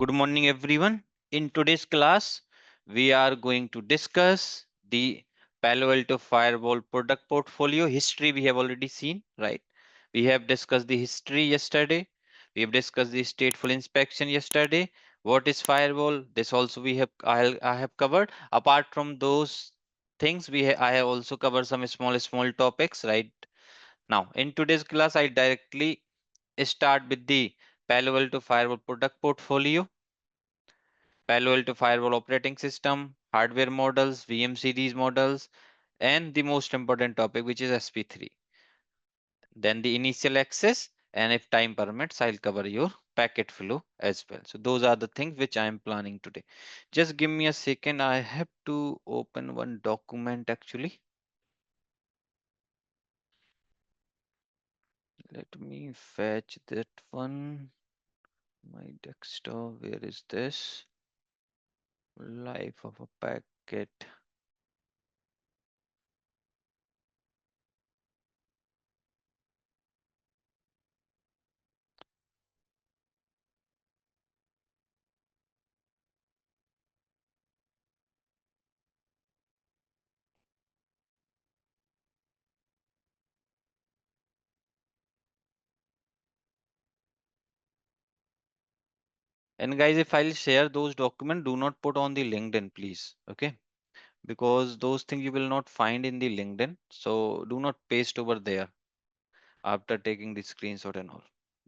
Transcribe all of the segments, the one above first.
Good morning, everyone. In today's class, we are going to discuss the Palo Alto Firewall product portfolio history. We have already seen, right? We have discussed the history yesterday. We have discussed the stateful inspection yesterday. What is firewall? This also I have covered. Apart from those things, I have also covered some small topics, right? Now, in today's class, I directly start with the Palo Alto Firewall product portfolio. Palo Alto Firewall operating system, hardware models, VM series models, and the most important topic, which is SP3. Then the initial access, and if time permits, I'll cover your packet flow as well. So those are the things which I am planning today. Just give me a second. I have to open one document actually. Let me fetch that one. My desktop, where is this? Life of a packet. And guys, if I'll share those documents, do not put on the LinkedIn, please. Okay. Because those things you will not find in the LinkedIn. So do not paste over there after taking the screenshot and all.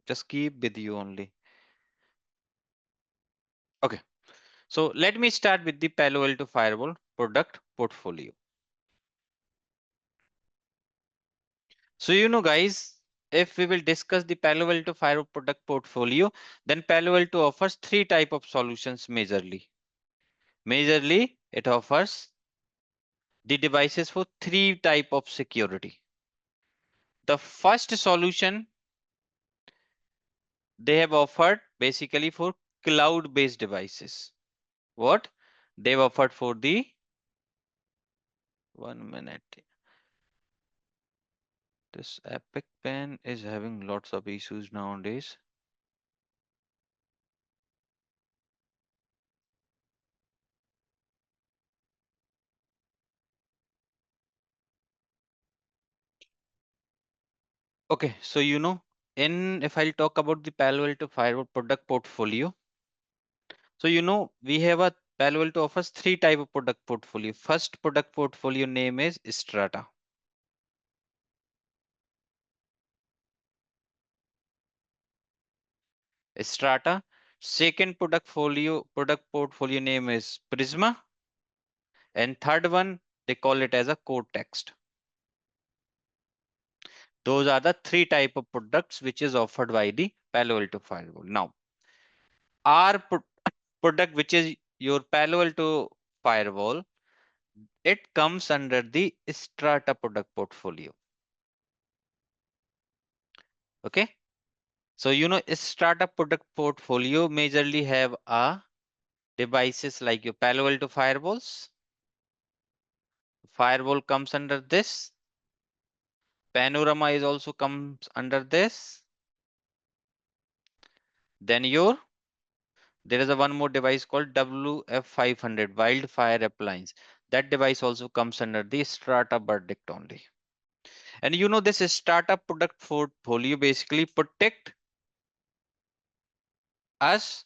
Just keep with you only. Okay. So let me start with the Palo Alto Firewall product portfolio. So, guys, if we will discuss the Palo Alto Firewall product portfolio, then Palo Alto offers three type of solutions majorly. Majorly, it offers the devices for three type of security. The first solution they have offered basically for cloud based devices. What they've offered for the 1 minute. This Epic Pen is having lots of issues nowadays. Okay, so if I'll talk about the Palo Alto Firewall product portfolio, so we have a Palo Alto offers three type of product portfolio. First product portfolio name is Strata. Strata. Second product portfolio name is Prisma, and third one they call it as a core text. Those are the three type of products which is offered by the Palo Alto Firewall. Now, our product, which is your Palo Alto Firewall, it comes under the Strata product portfolio. Okay. So, Strata product portfolio majorly have a devices like your Palo Alto Firewalls. Firewall comes under this. Panorama is also comes under this. Then there is a one more device called WF500 Wildfire Appliance. That device also comes under the Strata verdict only. And this startup product portfolio basically protect us,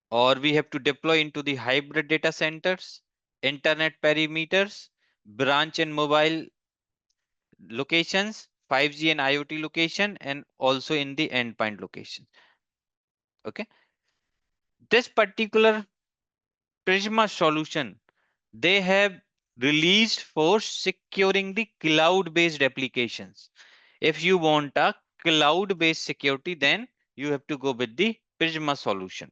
or we have to deploy into the hybrid data centers, internet perimeters, branch and mobile locations, 5G and IoT location, and also in the endpoint location. Okay. This particular Prisma solution they have released for securing the cloud-based applications. If you want a cloud-based security, then you have to go with the Prisma solution.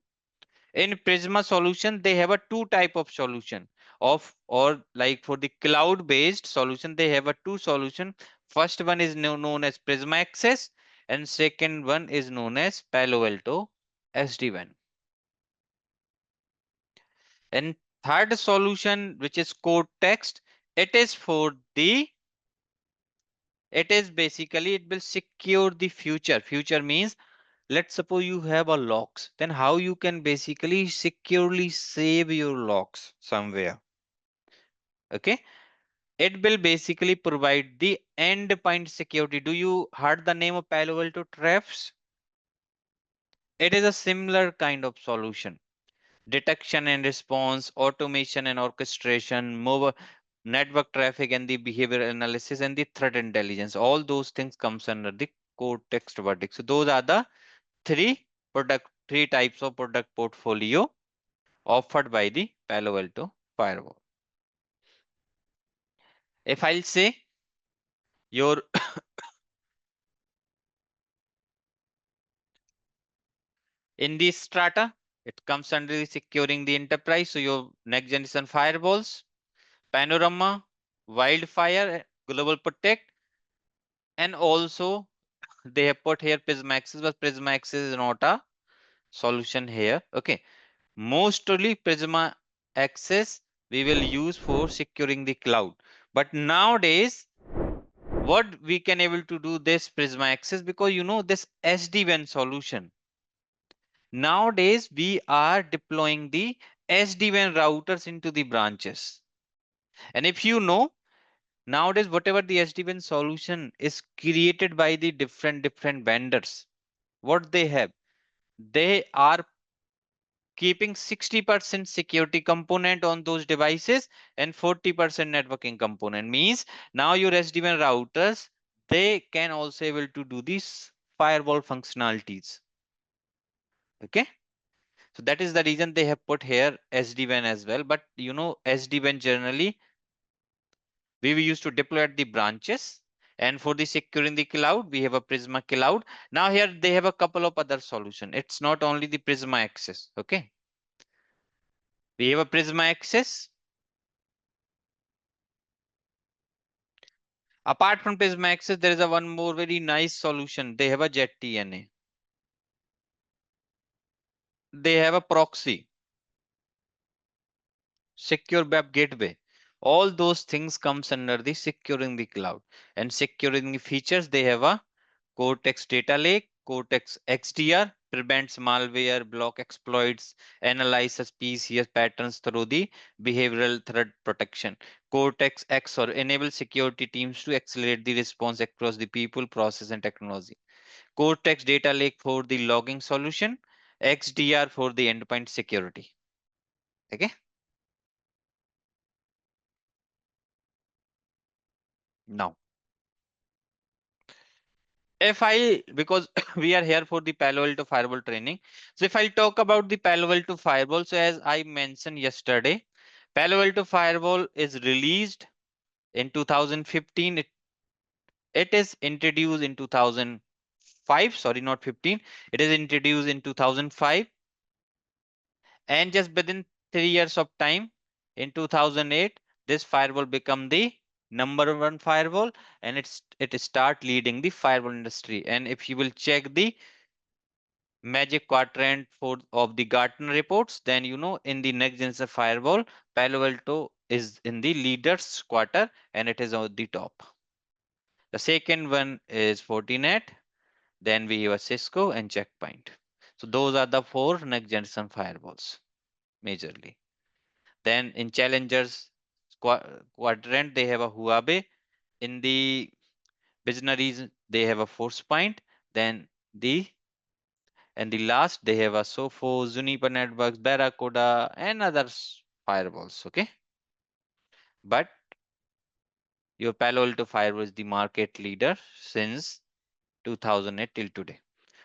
In Prisma solution, they have a two type of solution or like for the cloud-based solution, they have a two solution. First one is known as Prisma Access, and second one is known as Palo Alto SD-WAN. And third solution, which is code text, it is basically it will secure the future. Future means let's suppose you have a logs, then how you can basically securely save your logs somewhere. Okay, it will basically provide the endpoint security. Do you heard the name of Palo Alto Traps? It is a similar kind of solution. Detection and response, automation and orchestration, mobile network traffic and the behavior analysis and the threat intelligence. All those things comes under the core text verdict. So those are the three types of product portfolio offered by the Palo Alto Firewall. If I'll say your in the strata, it comes under the securing the enterprise. So your next generation firewalls, Panorama, Wildfire, Global Protect, and also they have put here Prisma Access, but Prisma Access is not a solution here. Okay, mostly Prisma Access we will use for securing the cloud. But nowadays, what we can able to do this Prisma Access, because you know this SD-WAN solution. Nowadays, we are deploying the SD-WAN routers into the branches. And if you know, nowadays, whatever the SD-WAN solution is created by the different vendors, what they are keeping 60% security component on those devices and 40% networking component. Means now your SD-WAN routers, they can also able to do these firewall functionalities. Okay. So that is the reason they have put here SD-WAN as well. But you know, SD-WAN generally we used to deploy at the branches. And for the securing the cloud, we have a Prisma Cloud. Now here they have a couple of other solution. It's not only the Prisma Access. Okay. We have a Prisma Access. Apart from Prisma Access, there is a one more very nice solution. They have a Jet TNA. They have a proxy, secure web gateway. All those things comes under the securing the cloud. And securing the features, they have a Cortex Data Lake, Cortex XDR, prevents malware, block exploits, analyzes PCS patterns through the behavioral threat protection. Cortex XOR enables security teams to accelerate the response across the people, process, and technology. Cortex Data Lake for the logging solution, XDR for the endpoint security. Okay. Now, if I, because we are here for the Palo Alto Firewall training. So if I talk about the Palo Alto Firewall, so as I mentioned yesterday, Palo Alto Firewall is released in 2015. It is introduced in 2005, sorry, not 15. It is introduced in 2005. And just within 3 years of time, in 2008, this firewall become the #1 firewall, and it start leading the firewall industry. And if you will check the Magic Quadrant for of the Gartner reports, then you know in the next generation firewall, Palo Alto is in the leaders quarter and it is on the top. The second one is Fortinet, then we have a Cisco and Checkpoint. So those are the four next generation firewalls majorly. Then in challengers quadrant, they have a Huawei. In the visionaries, they have a Forcepoint. Then the and the last, they have a Sophos, Juniper Networks, Barracuda, and others firewalls. Okay. But your Palo Alto firewall is the market leader since 2008 till today.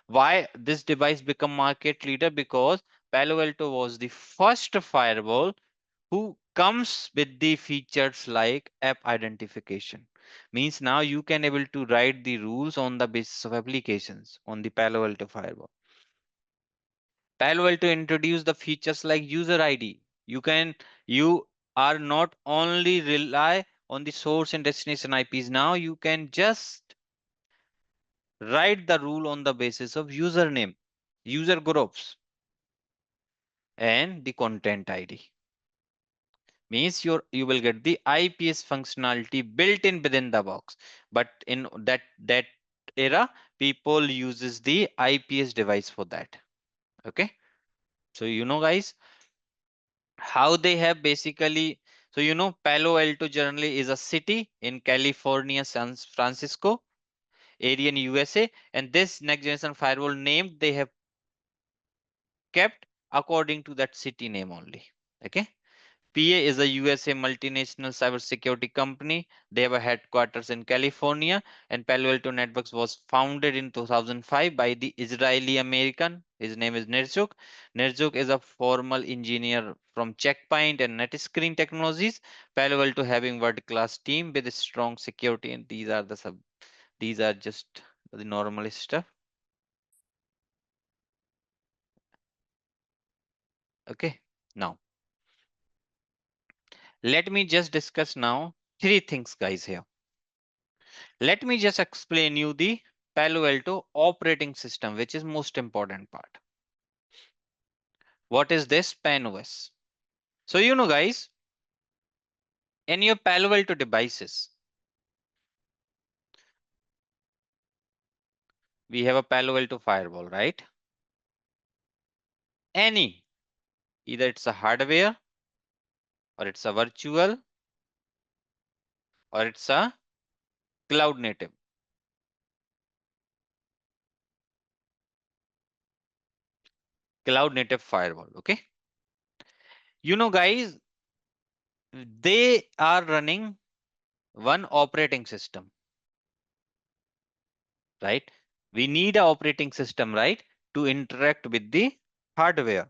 Why this device become market leader? Because Palo Alto was the first firewall who comes with the features like app identification. Means now you can able to write the rules on the basis of applications on the Palo Alto firewall. Palo Alto introduced the features like user ID. You are not only rely on the source and destination IPs. Now you can just write the rule on the basis of username, user groups, and the content ID. Means you will get the IPS functionality built in within the box. But in that era, people uses the IPS device for that. Okay, so guys, how they have basically, so Palo Alto generally is a city in California, San Francisco area in USA, and this next generation firewall name they have kept according to that city name only. Okay, PA is a USA multinational cybersecurity company. They have a headquarters in California, and Palo Alto Networks was founded in 2005 by the Israeli American. His name is Nerzuk. Nerzuk is a former engineer from Checkpoint and NetScreen Technologies. Palo Alto having world-class team with strong security, and these are just the normal stuff. Okay, now let me just discuss now three things, guys, here. Let me just explain you the Palo Alto operating system, which is most important part. What is this PAN-OS? So guys, in your Palo Alto devices, we have a Palo Alto firewall, right? Any, either it's a hardware, or it's a virtual, or it's a cloud native. Cloud native firewall, okay? Guys, they are running one operating system, right? We need a operating system, right, to interact with the hardware.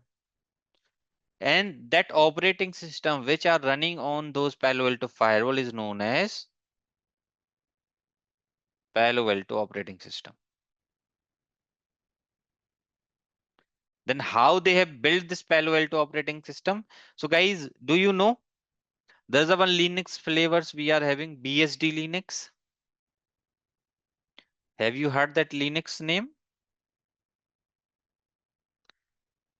And that operating system which are running on those Palo Alto firewall is known as Palo Alto operating system. Then how they have built this Palo Alto operating system? So guys, do you know there's a one Linux flavors we are having, BSD Linux? Have you heard that Linux name?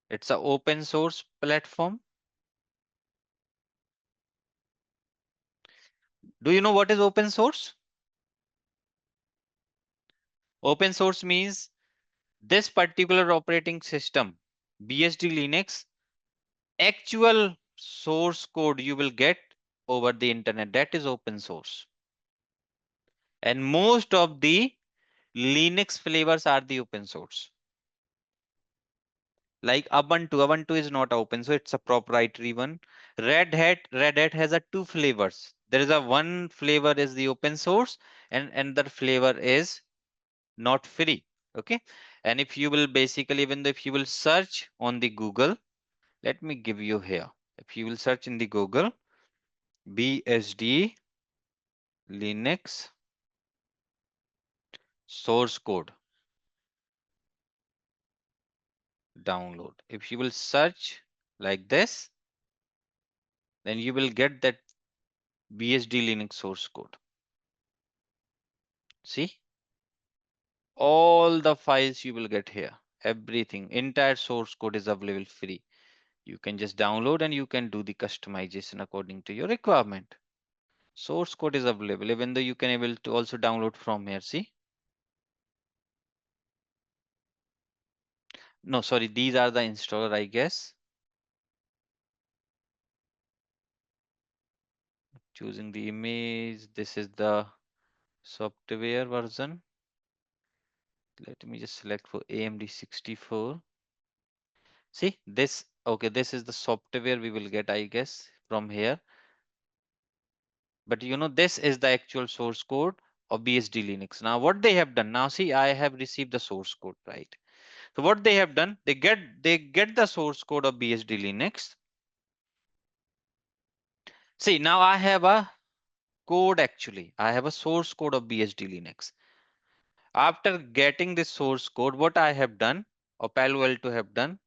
It's an open source platform. Do you know what is open source? Open source means this particular operating system, BSD Linux, actual source code you will get over the internet. That is open source. And most of the Linux flavors are the open source. Like Ubuntu is not open, so it's a proprietary one. Red Hat has a two flavors. There is a one flavor is the open source, and another flavor is not free. Okay. And if you will basically, even if you will search on the Google, let me give you here. If you will search in the Google, BSD Linux source code download. If you will search like this, then you will get that BSD Linux source code. See, all the files you will get here, everything, entire source code is available free. You can just download and you can do the customization according to your requirement. Source code is available, even though you can able to also download from here. See, no, sorry, these are the installer, I guess. Choosing the image, this is the software version. Let me just select for AMD 64. See this, okay, this is the software we will get, I guess, from here. But this is the actual source code of BSD Linux. Now what they have done, now see, I have received the source code, right? So what they have done, they get the source code of BSD Linux. See, now I have a code actually. I have a source code of BSD Linux. After getting this source code, what I have done, or Palo Alto have done,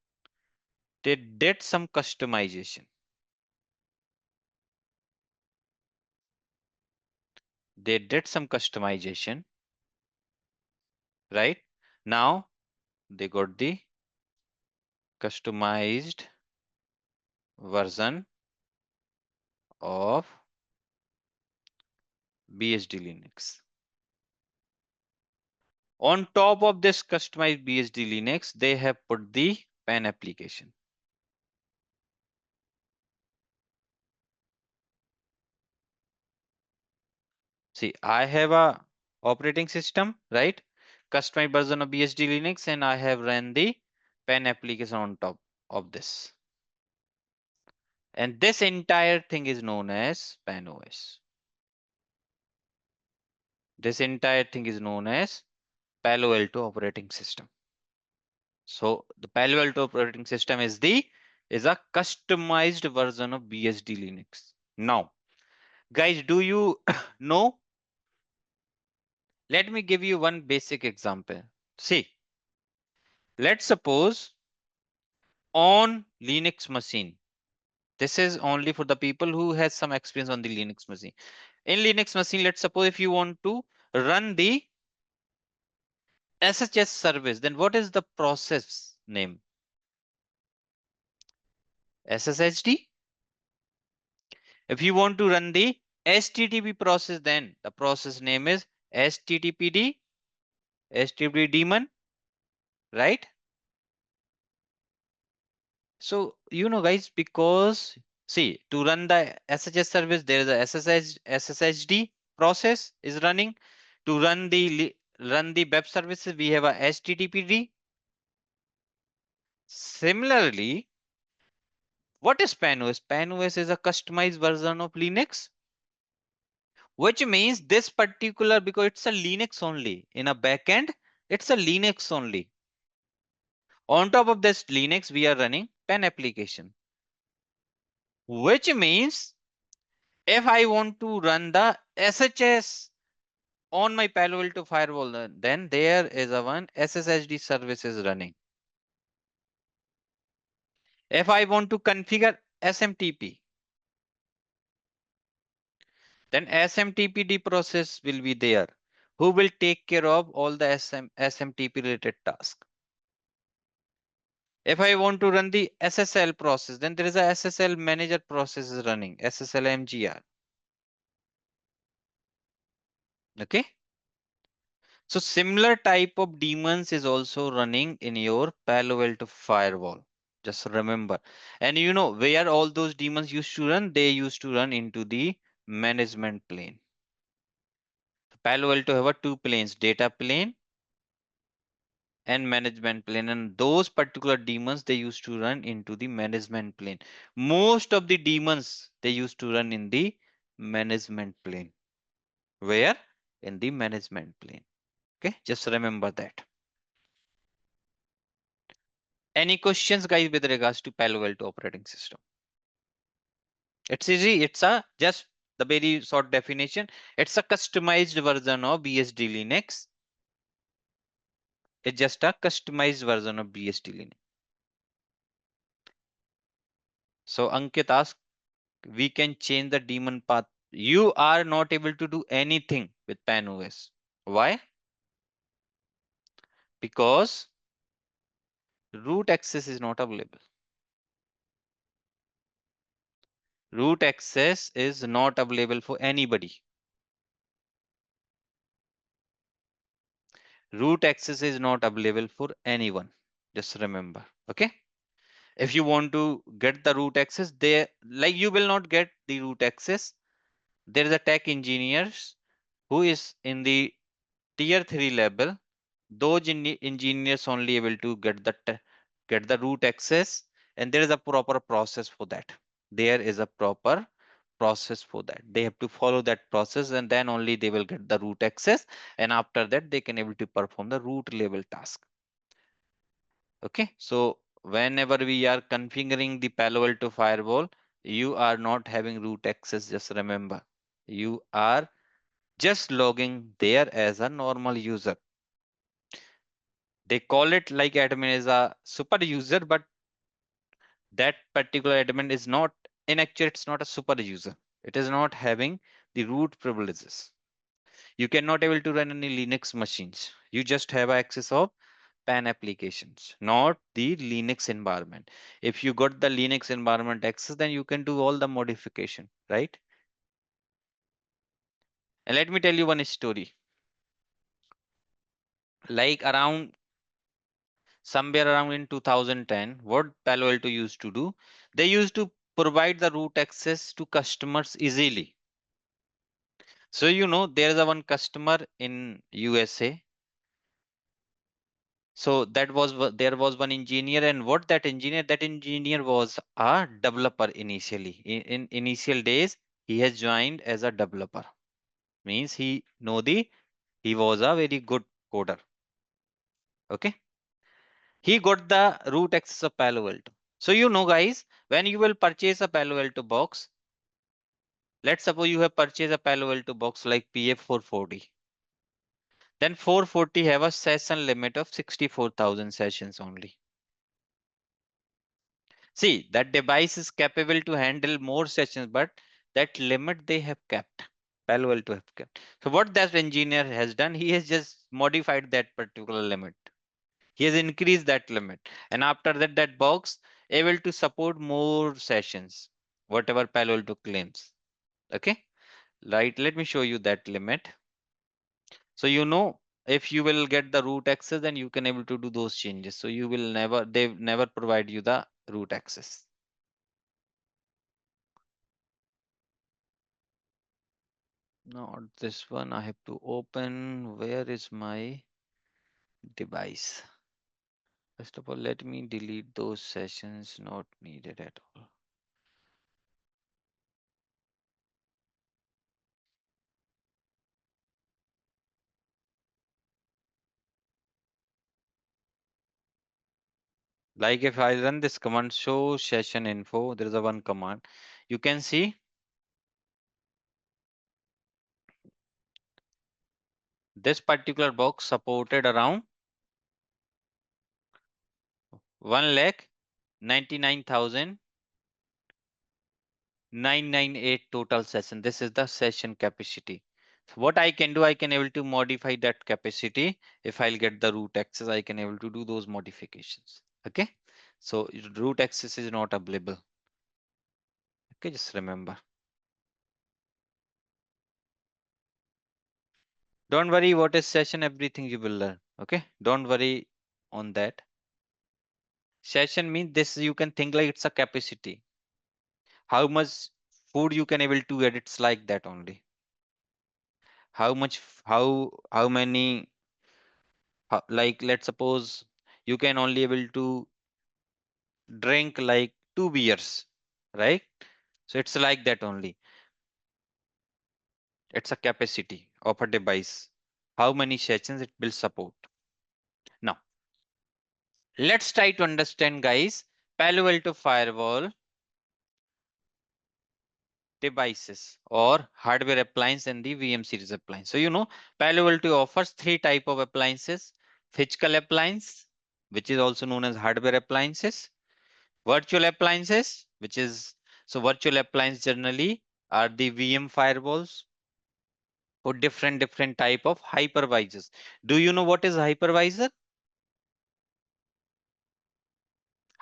they did some customization. They did some customization, right? Now they got the customized version of BSD Linux. On top of this customized BSD Linux, they have put the PAN application. See, I have a operating system, right? Customized version of BSD Linux, and I have run the PAN application on top of this. And this entire thing is known as PAN OS. This entire thing is known as Palo Alto operating system. So the Palo Alto operating system is a customized version of BSD Linux. Now, guys, do you know? Let me give you one basic example. See, let's suppose on Linux machine. This is only for the people who has some experience on the Linux machine. In Linux machine, let's suppose if you want to run the SHS service, then what is the process name? SSHD. If you want to run the HTTP process, then the process name is HTTPD, HTTP daemon, right? So, guys, because see, to run the SHS service, there is a SSHD process is running. To run the web services, we have a HTTPD. Similarly, what is PAN-OS? PAN-OS is a customized version of Linux, which means this particular, because it's a Linux only. In a backend, it's a Linux only. On top of this Linux, we are running PAN application, which means if I want to run the SHS on my Palo Alto firewall, then there is a one SSHD service is running. If I want to configure SMTP, then SMTPD process will be there, who will take care of all the SMTP related tasks. If I want to run the SSL process, then there is a SSL manager process is running, SSL MGR. Okay. So similar type of daemons is also running in your Palo Alto firewall. Just remember. And where all those daemons used to run, they used to run into the management plane. Palo Alto have a two planes, data plane and management plane. And those particular daemons, they used to run into the management plane. Most of the daemons, they used to run in the management plane. Where? In the management plane. Okay, just remember that. Any questions, guys, with regards to Palo Alto operating system? It's easy. It's a just the very short definition. It's a customized version of BSD Linux. It's just a customized version of BSD Linux. So Ankit asked, we can change the daemon path. You are not able to do anything with PAN OS. Why? Because root access is not available. Root access is not available for anybody. Root access is not available for anyone. Just remember. Okay. If you want to get the root access, there, like, you will not get the root access. There is a tech engineers who is in the tier 3 level. Those engineers only able to get the root access, and there is a proper process for that. There is a proper process for that. They have to follow that process, and then only they will get the root access, and after that they can able to perform the root level task. Okay, so whenever we are configuring the Palo Alto firewall, you are not having root access. Just remember, you are just logging there as a normal user. They call it like admin is a super user, but that particular admin is not, in actual, it's not a super user. It is not having the root privileges. You cannot able to run any Linux machines. You just have access of PAN applications, not the Linux environment. If you got the Linux environment access, then you can do all the modification, right? And let me tell you one story. Like around somewhere around in 2010, what Palo Alto used to do, they used to provide the root access to customers easily. So there is a one customer in USA. So there was one engineer, and what that engineer was a developer initially. In initial days, he has joined as a developer. Means he was a very good coder. Okay. He got the root access of Palo Alto. So guys, when you will purchase a Palo Alto box, let's suppose you have purchased a Palo Alto box like PF440. Then 440 have a session limit of 64,000 sessions only. See, that device is capable to handle more sessions, but that limit they have kept. Palo Alto have kept. So what that engineer has done, he has just modified that particular limit. He has increased that limit. And after that, that box able to support more sessions, whatever Palo Alto claims. Okay. Right. Let me show you that limit. So if you will get the root access, then you can able to do those changes. So they never provide you the root access. Not this one. I have to open. Where is my device? First of all, let me delete those sessions not needed at all. Like if I run this command, show session info, there is a one command. You can see this particular box supported around 1,99,998 total session. This is the session capacity. So what I can do, I can able to modify that capacity. If I'll get the root access, I can able to do those modifications. Okay. So root access is not available. Okay, just remember. Don't worry what is session, everything you will learn. Okay. Don't worry on that. Session means this you can think like it's a capacity. How much food you can able to eat, it's like that only. How much, how many, like let's suppose you can only able to drink like 2 beers, right? So it's like that only. It's a capacity of a device. How many sessions it will support. Now, let's try to understand guys, Palo Alto Firewall devices or hardware appliance and the VM series appliance. So Palo Alto offers three type of appliances: physical appliance, which is also known as hardware appliances; virtual appliances, which is virtual appliance generally are the VM firewalls for different type of hypervisors. Do you know what is hypervisor?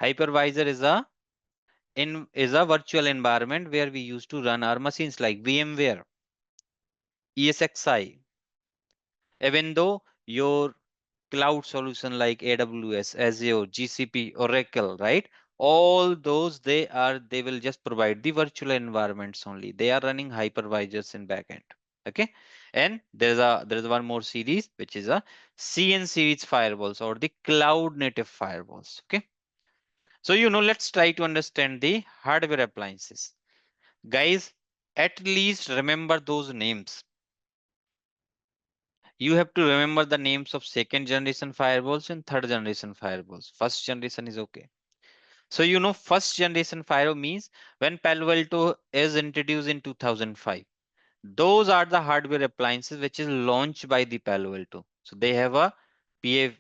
Hypervisor is a virtual environment where we used to run our machines like VMware, ESXi. Even though your cloud solution like AWS, Azure, GCP, Oracle, right? All those they will just provide the virtual environments only. They are running hypervisors in backend. Okay. And there is one more series which is a CN series firewalls or the cloud native firewalls. Okay. So let's try to understand the hardware appliances. Guys, at least remember those names. You have to remember the names of second generation firewalls and third generation firewalls. First generation is okay. So first generation firewall means when Palo Alto is introduced in 2005. Those are the hardware appliances which is launched by the Palo Alto. So they have a PA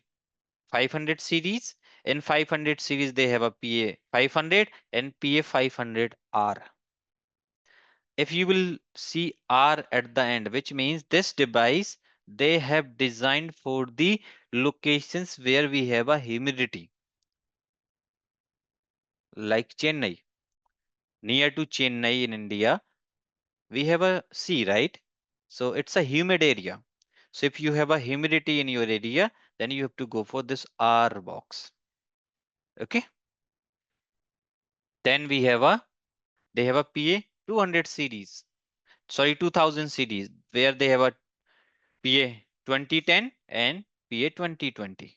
500 series. In 500 series they have a PA 500 and PA 500R. If you will see R at the end, which means this device they have designed for the locations where we have a humidity, like Chennai. Near to Chennai in India, we have a sea, right? So it's a humid area. So if you have a humidity in your area, then you have to go for this R box. Okay. Then they have a PA 200 series, sorry 2000 series, where they have a PA 2010 and PA 2020.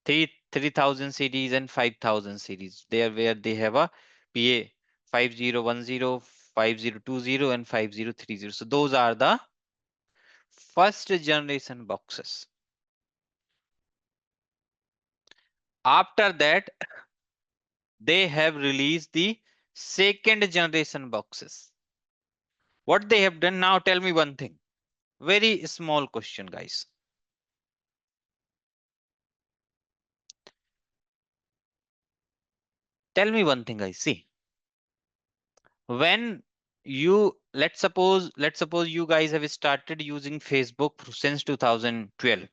3000 series and 5000 series. There where they have a PA 5010, 5020 and 5030. So those are the first generation boxes. After that, they have released the second generation boxes. What they have done now, tell me one thing. Very small question, guys. Tell me one thing, guys. See, when you let's suppose you guys have started using Facebook since 2012.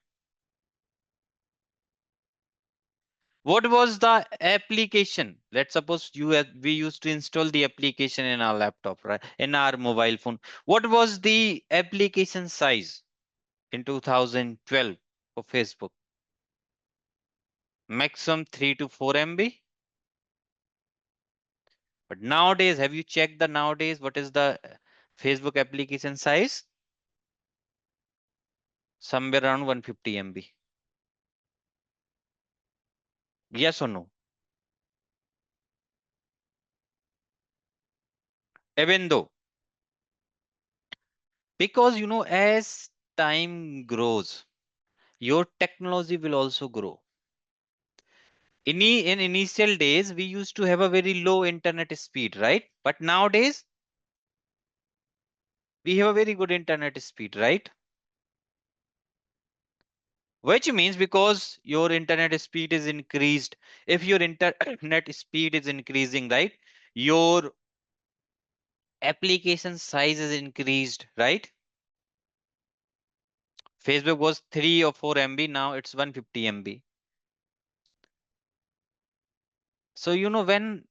What was the application? Let's suppose we used to install the application in our laptop, right? In our mobile phone. What was the application size in 2012 for Facebook? Maximum 3 to 4 MB. But nowadays, have you checked the nowadays what is the Facebook application size? Somewhere around 150 MB. Yes or no? Even though, because as time grows, your technology will also grow. In initial days, we used to have a very low internet speed, right? But nowadays, we have a very good internet speed, right? Which means because your internet speed is increased, if your internet speed is increasing, right? Your application size is increased, right? Facebook was 3 or 4 MB, now it's 150 MB. So when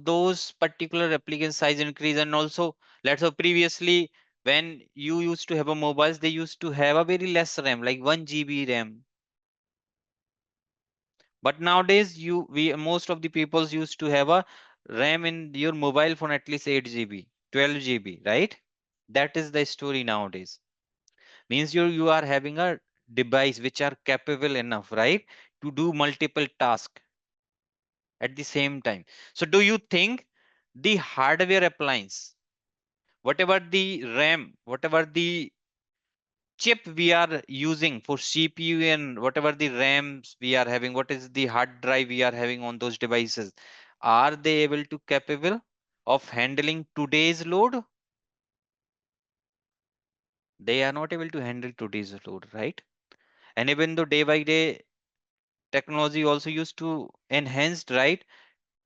those particular application size increase, and also let's say previously when you used to have a mobiles, they used to have a very less RAM, like 1 GB RAM. But nowadays we most of the peoples used to have a RAM in your mobile phone at least 8 GB, 12 GB, right? That is the story nowadays. Means you are having a device which are capable enough, right, to do multiple tasks at the same time. So do you think the hardware appliance, whatever the RAM, whatever the chip we are using for CPU and whatever the RAMs we are having, what is the hard drive we are having on those devices, are they able to capable of handling today's load? They are not able to handle today's load, right? And even though day by day technology also used to enhanced, right,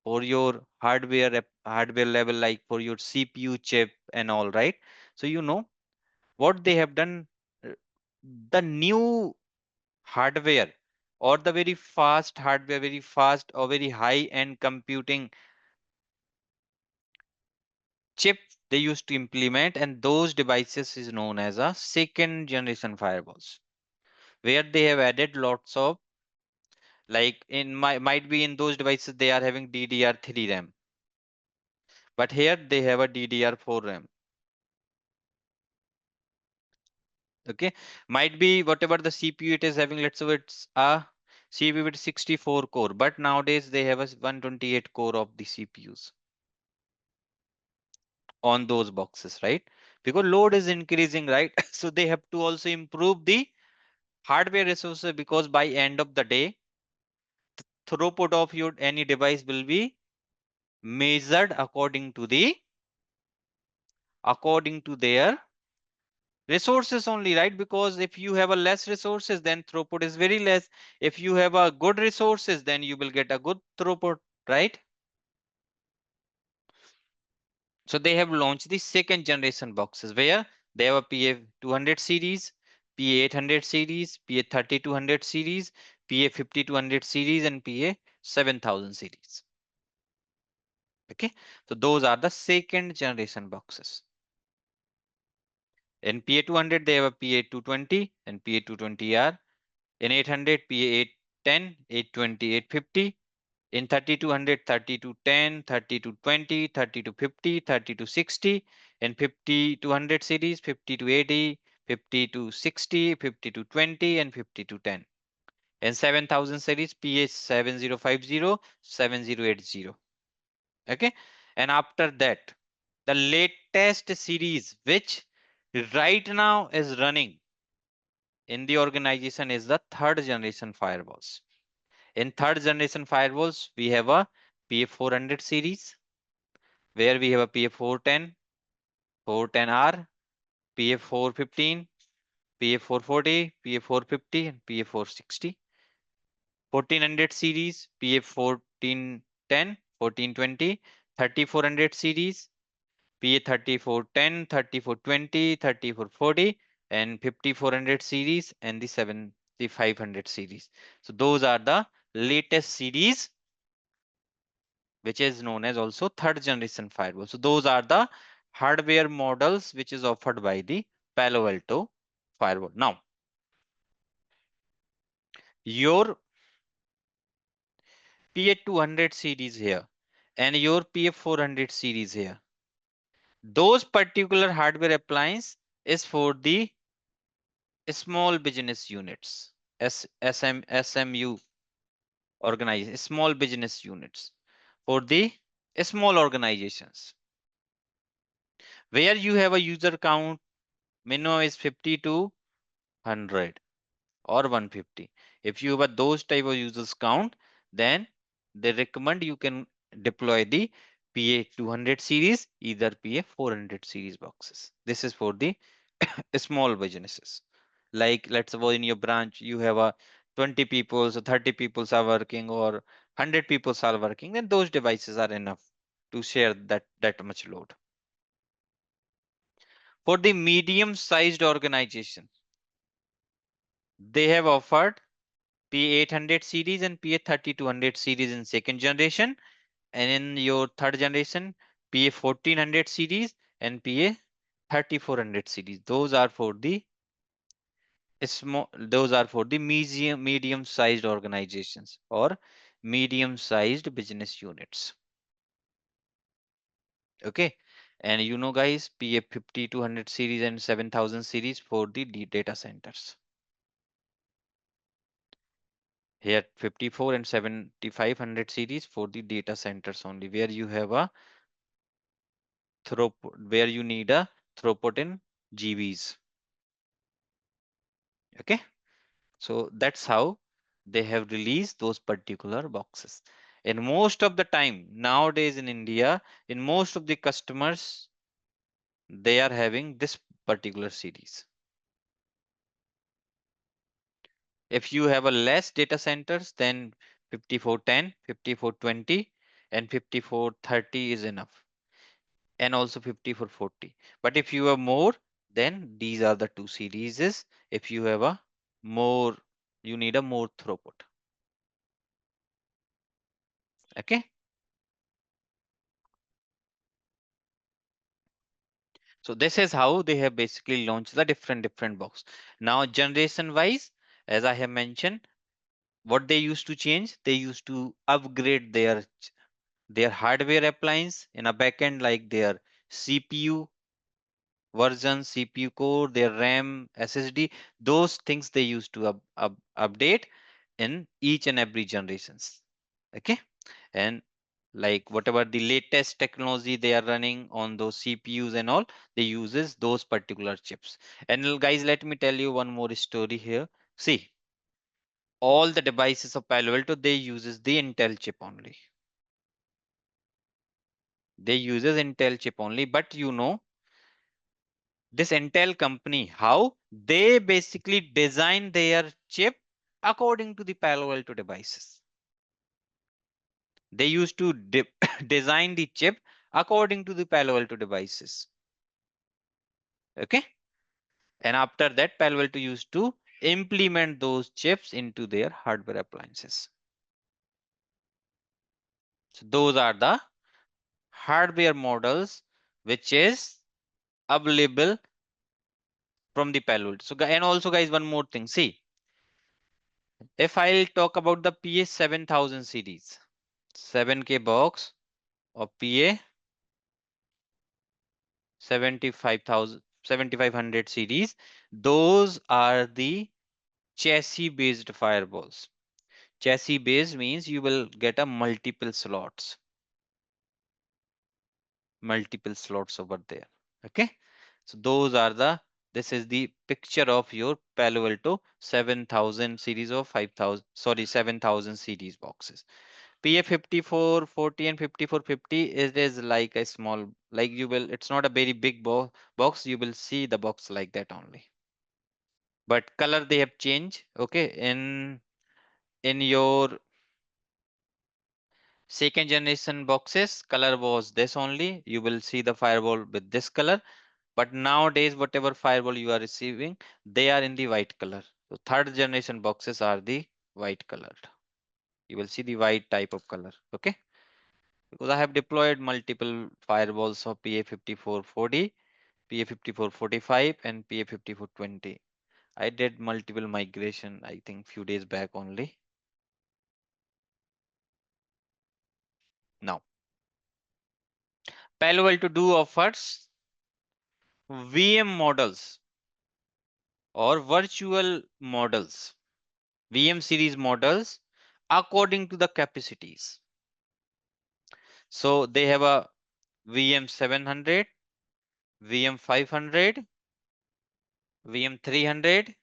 for your hardware level, like for your CPU chip and all, right? So what they have done, uh, the new hardware or the very fast hardware, very fast or very high end computing chip they used to implement, and those devices is known as a second generation firewalls, where they have added lots of, like might be in those devices they are having DDR3 RAM, but here they have a DDR4 RAM. Okay, might be whatever the CPU it is having, let's say it's a CPU with 64 core, but nowadays they have a 128 core of the CPUs on those boxes, right? Because load is increasing, right? So they have to also improve the hardware resources, because by end of the day, throughput of your any device will be measured according to their resources only, right? Because if you have a less resources, then throughput is very less. If you have a good resources, then you will get a good throughput, right? So they have launched the second generation boxes, where they have a PA 200 series, PA 800 series, PA 3200 series, PA 5200 series, and PA 7000 series. Okay, so those are the second generation boxes. In PA 200, they have a PA 220 and PA 220R. In 800, PA810, 820, 850. In 3200, 3210, 3220, 3250, 3260. In 5200 series, 5280, 5260, 5220, and 5210. In 7000 series, PA7050, 7080. Okay. And after that, the latest series which right now is running in the organization is the third generation firewalls. In third generation firewalls, we have a PA400 series where we have a PA410, 410R, PA415, PA440, PA450, and PA460. 1400 series, PA1410, 1420, 3400 series, PA3410, 3420, 3440, and 5400 series, and the 7500 series. So those are the latest series which is known as also third generation firewall. So those are the hardware models which is offered by the Palo Alto firewall. Now, your PA200 series here and your PA400 series here, those particular hardware appliance is for the small business units, SMU organization, small business units, for the small organizations where you have a user count minimum is 50 to 100 or 150. If you have those type of users count, then they recommend you can deploy the PA200 series, either PA400 series boxes. This is for the small businesses. Like let's suppose in your branch you have a 20 people, so 30 people are working or 100 people are working, then those devices are enough to share that much load. For the medium sized organization, they have offered P800 series and PA3200 series in second generation, and in your third generation, PA1400 series and PA3400 series. Those are for the medium sized organizations or medium sized business units. Okay. And you know guys, PA5200 series and 7000 series for the data centers. Here 54 and 7500 series for the data centers only, where you have a throughput, where you need a throughput in GBs. Okay, so that's how they have released those particular boxes. And most of the time nowadays in India, in most of the customers, they are having this particular series. If you have a less data centers, then 5410, 5420, and 5430 is enough, and also 5440. But if you have more, then these are the two series. If you have a more, you need a more throughput. Okay. So this is how they have basically launched the different box. Now generation wise, as I have mentioned, what they used to change, they used to upgrade their hardware appliance in a backend, like their CPU version, CPU core, their RAM, SSD, those things they used to update in each and every generations. Okay. And like whatever the latest technology they are running on those CPUs and all, they uses those particular chips. And guys, let me tell you one more story here. See, all the devices of Palo Alto, they uses the Intel chip only. They uses Intel chip only, but you know, this Intel company, how they basically design their chip according to the Palo Alto devices. They used to design the chip according to the Palo Alto devices. Okay. And after that, Palo Alto used to implement those chips into their hardware appliances. So those are the hardware models which is available from the Palo Alto. So, and also guys, one more thing. See, If I'll talk about the PA 7000 series, 7K box of PA 7500 series, those are the chassis based firewalls. Chassis based means you will get a multiple slots over there. Okay. So those are the, this is the picture of your Palo Alto 7000 series of 5000, sorry, 7000 series boxes. PF 5440 and 5450, it is like a small, like you will, it's not a very big box. You will see the box like that only. But color they have changed. Okay. In your second generation boxes, color was this only. You will see the firewall with this color. But nowadays, whatever firewall you are receiving, they are in the white color. So third generation boxes are the white colored. You will see the white type of color. Okay. Because I have deployed multiple firewalls of PA5440, PA5445, and PA5420. I did multiple migration, I think few days back only. Now, Palo Alto do offers VM models or virtual models, VM series models according to the capacities. So they have a VM 700, VM 500, VM 300,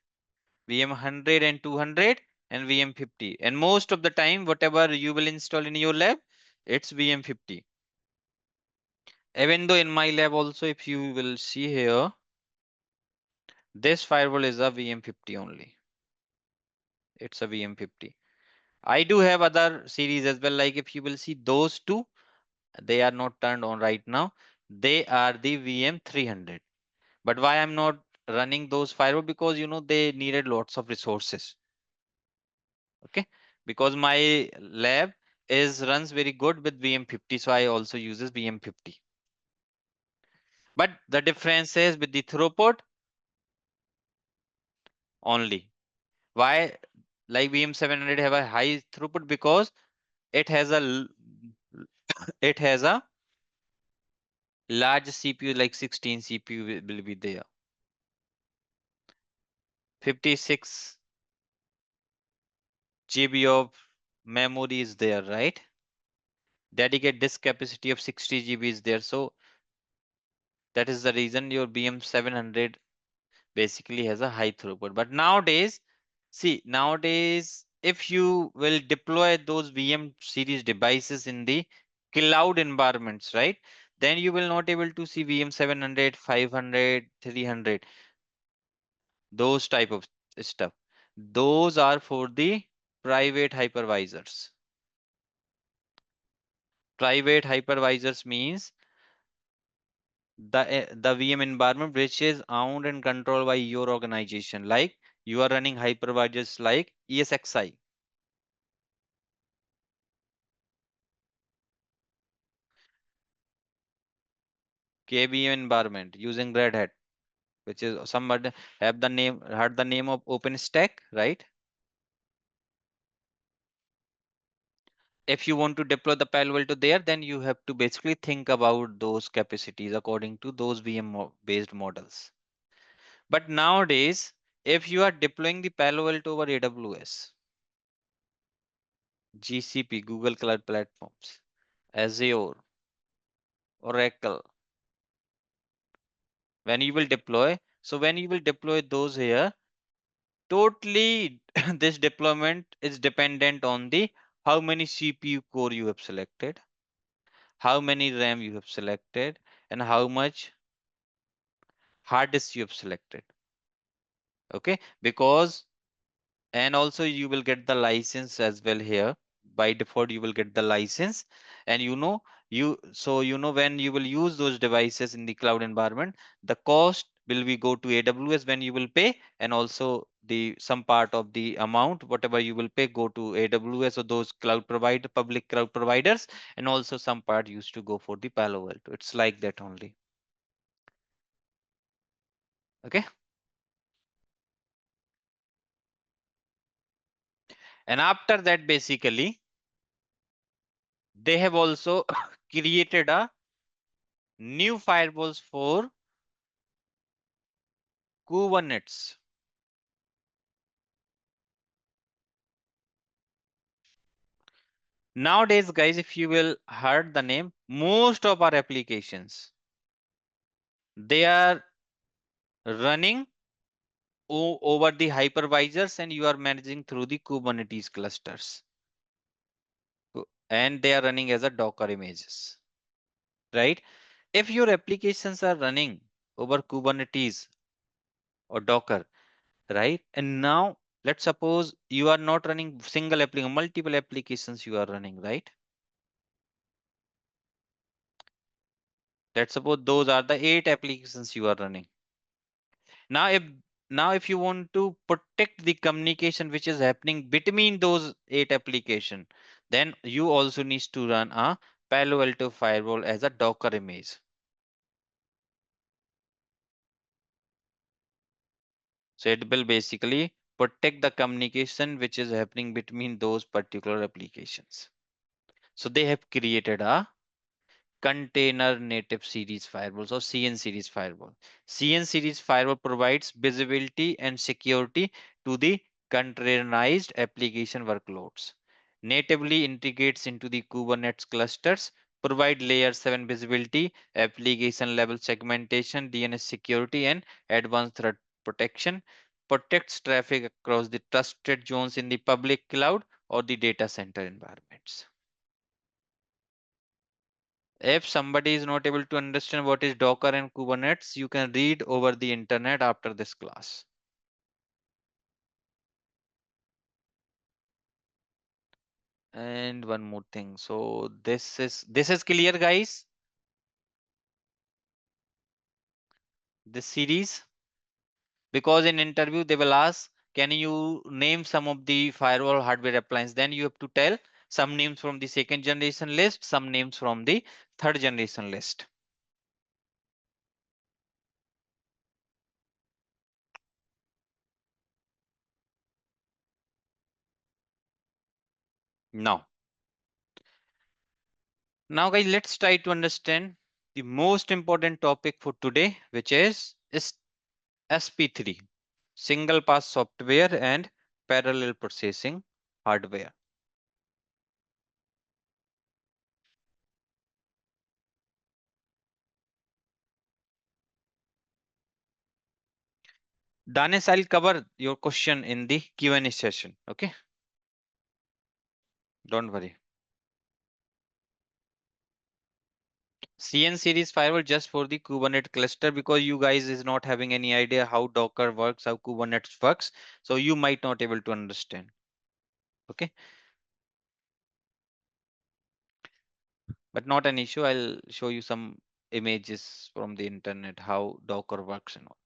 VM 100 and 200, and VM 50. And most of the time, whatever you will install in your lab, it's VM 50. Even though in my lab also, if you will see here, this firewall is a VM 50 only. It's a VM 50. I do have other series as well. Like if you will see those two, they are not turned on right now. They are the VM 300. But why I'm not running those firewall? Because they needed lots of resources. Okay. Because my lab is runs very good with VM 50. So I also uses VM 50. But the difference is with the throughput only. Why like VM 700 have a high throughput? Because it has it has a large CPU, like 16 CPU will be there. 56 GB of memory is there, right? Dedicated disk capacity of 60 GB is there. So that is the reason your BM 700 basically has a high throughput. But nowadays, see, nowadays, if you will deploy those VM series devices in the cloud environments, right? Then you will not able to see VM 700, 500, 300, those type of stuff. Those are for the private hypervisors. Private hypervisors means the VM environment which is owned and controlled by your organization. Like you are running hypervisors like ESXi, KVM environment using Red Hat, which is somebody have the name had the name of OpenStack, right? If you want to deploy the Palo Alto there, then you have to basically think about those capacities according to those VM based models. But nowadays, if you are deploying the Palo Alto over AWS, GCP, Google Cloud Platforms, Azure, Oracle, when you will deploy, so when you will deploy those here, totally this deployment is dependent on the how many CPU core you have selected, how many RAM you have selected, and how much hard disk you have selected. Okay, because and also you will get the license as well here. By default you will get the license, and when you will use those devices in the cloud environment, the cost will be go to AWS when you will pay, and also the some part of the amount whatever you will pay go to AWS or those public cloud providers, and also some part used to go for the Palo Alto. It's like that only. Okay. And after that, basically, they have also created a new firewalls for Kubernetes. Nowadays, guys, if you will heard the name, most of our applications, they are running over the hypervisors and you are managing through the Kubernetes clusters. And they are running as a Docker images, right? If your applications are running over Kubernetes or Docker, right? And now let's suppose you are not running single application, multiple applications you are running, right? Let's suppose those are the 8 applications you are running. Now, if you want to protect the communication which is happening between those 8 applications, then you also need to run a Palo Alto firewall as a Docker image. So it will basically protect the communication which is happening between those particular applications. So they have created a container native series firewalls or CN series firewall. CN series firewall provides visibility and security to the containerized application workloads. Natively integrates into the Kubernetes clusters, provide layer 7 visibility, application level segmentation, DNS security, and advanced threat protection. Protects traffic across the trusted zones in the public cloud or the data center environments. If somebody is not able to understand what is Docker and Kubernetes, you can read over the internet after this class. And one more thing. So this is clear, guys. This series, because in interview they will ask, can you name some of the firewall hardware appliance? Then you have to tell some names from the second generation list, some names from the third generation list. Now, guys, let's try to understand the most important topic for today, which is SP3, single pass software and parallel processing hardware. Danesh, I'll cover your question in the Q&A session. Okay, don't worry. CN series firewall just for the Kubernetes cluster, because you guys is not having any idea how Docker works, how Kubernetes works. So you might not able to understand. Okay, but not an issue. I'll show you some images from the internet, how Docker works and all.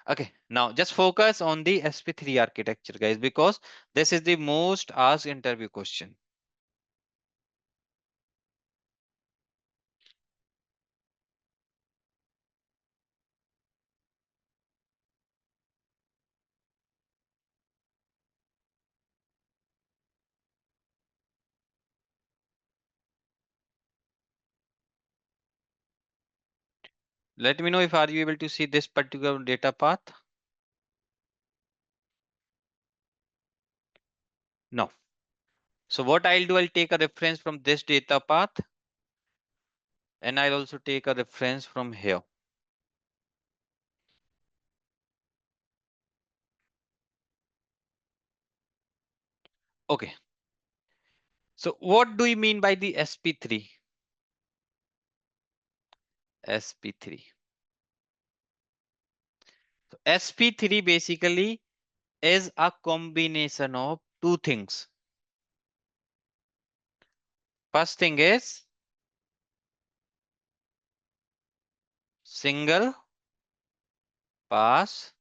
Okay, now just focus on the SP3 architecture, guys, because this is the most asked interview question. Let me know if are you able to see this particular data path. No. So what I'll do, I'll take a reference from this data path and I'll also take a reference from here. Okay. So what do you mean by the SP3? SP3. So SP3 basically is a combination of two things. First thing is single pass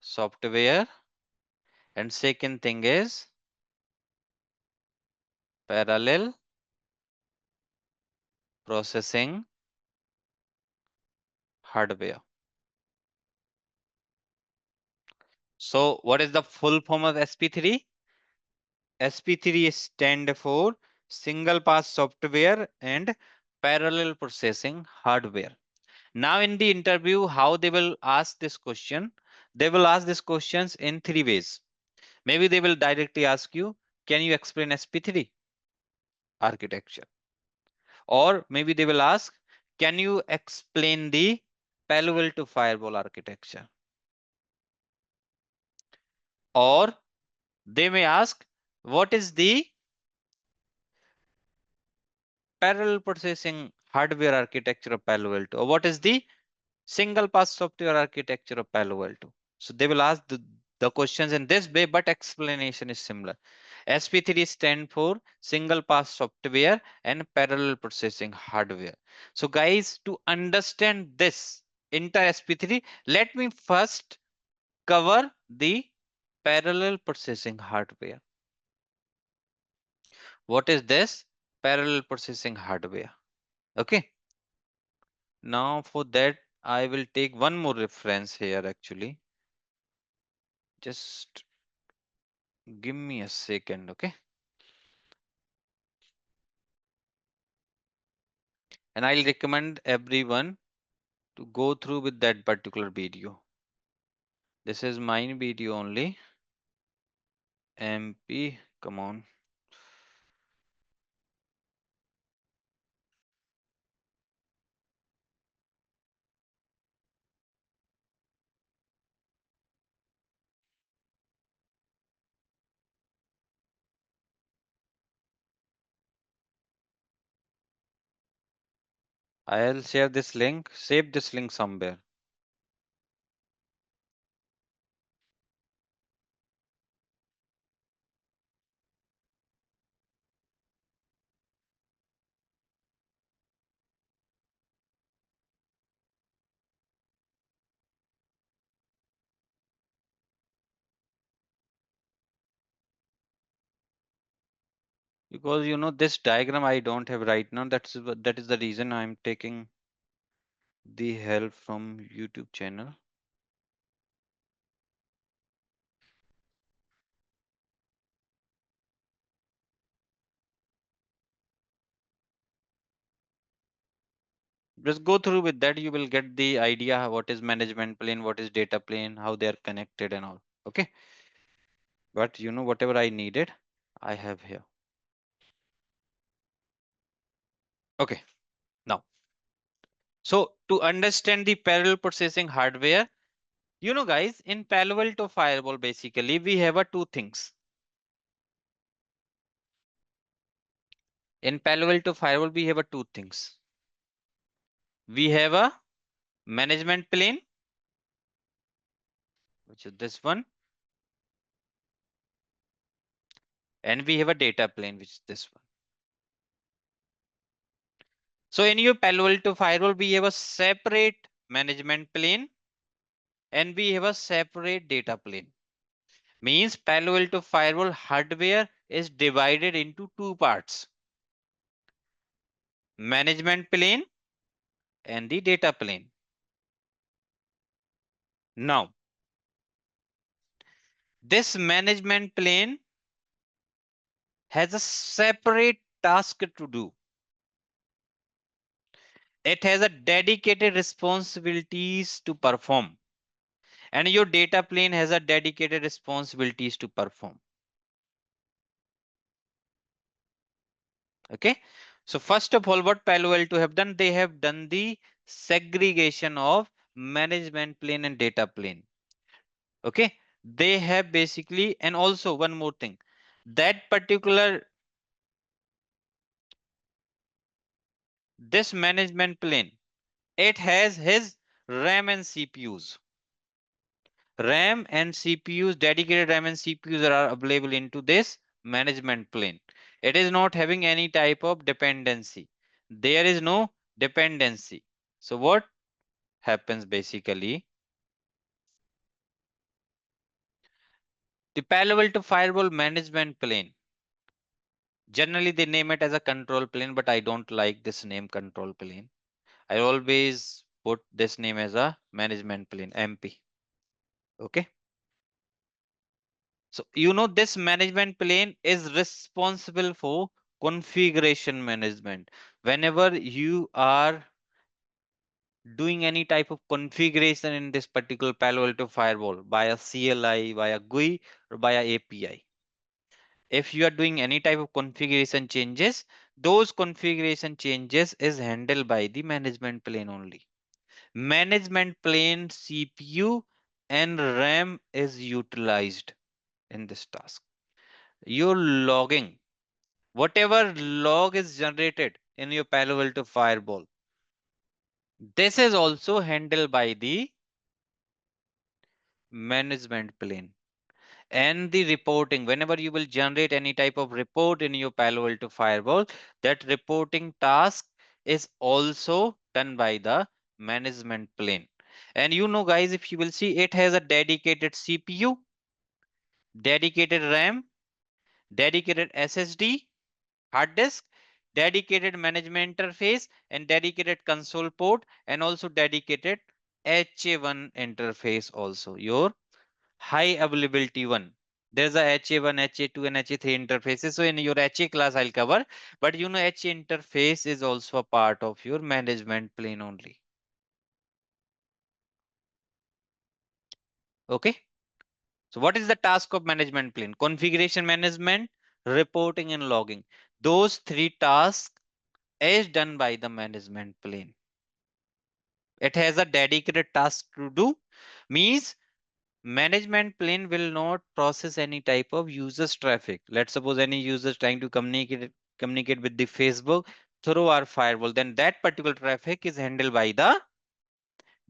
software, and second thing is parallel processing hardware. So what is the full form of SP3? SP3 stand for single pass software and parallel processing hardware. Now in the interview, how they will ask this question? They will ask these questions in three ways. Maybe they will directly ask you, can you explain SP3 architecture? Or maybe they will ask, can you explain the Palo Alto Firewall architecture? Or they may ask, what is the parallel processing hardware architecture of Palo Alto? Or what is the single pass software architecture of Palo Alto? So they will ask the questions in this way, but explanation is similar. SP3 stand for single pass software and parallel processing hardware. So guys, to understand this entire SP3, let me first cover the parallel processing hardware. What is this parallel processing hardware? Okay. Now for that, I will take one more reference here actually. Just give me a second, okay? And I'll recommend everyone to go through with that particular video. This is mine video only. MP, come on. I'll share this link. Save this link somewhere. Because you know this diagram I don't have right now. That is the reason I'm taking the help from YouTube channel. Just go through with that. You will get the idea what is management plane, what is data plane, how they are connected and all. Okay. But you know, whatever I needed, I have here. Okay. Now, so to understand the parallel processing hardware, you know, guys, in Palo Alto Firewall, basically, we have a two things. In Palo Alto Firewall, we have a two things. We have a management plane, which is this one, and we have a data plane, which is this one. So in your Palo Alto Firewall, we have a separate management plane and we have a separate data plane. Means Palo Alto Firewall hardware is divided into two parts. Management plane and the data plane. Now, this management plane has a separate task to do. It has a dedicated responsibilities to perform. And your data plane has a dedicated responsibilities to perform. Okay. So first of all, what Palo Alto have done, they have done the segregation of management plane and data plane. Okay. They have basically, and also one more thing, that particular, this management plane, it has his RAM and CPUs. RAM and CPUs, dedicated RAM and CPUs are available into this management plane. It is not having any type of dependency. There is no dependency. So what happens basically? The Palo Alto Firewall management plane. Generally, they name it as a control plane, but I don't like this name control plane. I always put this name as a management plane, MP. Okay. So you know this management plane is responsible for configuration management. Whenever you are doing any type of configuration in this particular Palo Alto firewall via CLI, via GUI, or via API. If you are doing any type of configuration changes, those configuration changes is handled by the management plane only. Management plane CPU and RAM is utilized in this task. Your logging, whatever log is generated in your Palo Alto firewall, this is also handled by the management plane. And the reporting, whenever you will generate any type of report in your Palo Alto firewall, that reporting task is also done by the management plane. And you know guys, if you will see, it has a dedicated CPU, dedicated RAM, dedicated SSD, hard disk, dedicated management interface, and dedicated console port, and also dedicated HA1 interface also, your high availability one. There's a HA1, HA2, and HA3 interfaces. So in your HA class, I'll cover. But you know, HA interface is also a part of your management plane only. Okay. So what is the task of management plane? Configuration management, reporting, and logging. Those three tasks is done by the management plane. It has a dedicated task to do. Means management plane will not process any type of users traffic. Let's suppose any user trying to communicate with the Facebook through our firewall, then that particular traffic is handled by the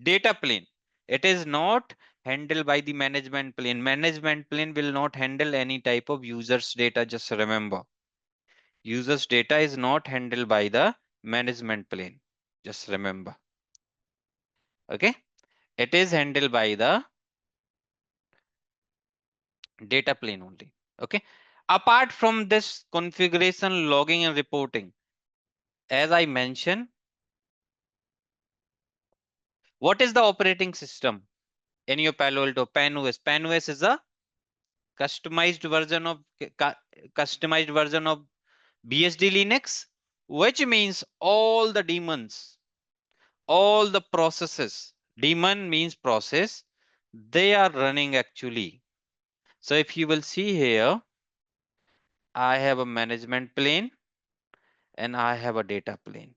data plane. It is not handled by the management plane. Management plane will not handle any type of users data. Just remember, users data is not handled by the management plane. Just remember. Okay. It is handled by the data plane only. Okay. Apart from this configuration, logging, and reporting, as I mentioned, what is the operating system in your Palo Alto? PAN-OS. PAN-OS is a customized version of customized version of BSD Linux, which means all the daemons, all the processes. Daemon means process. They are running actually. So if you will see here, I have a management plane and I have a data plane.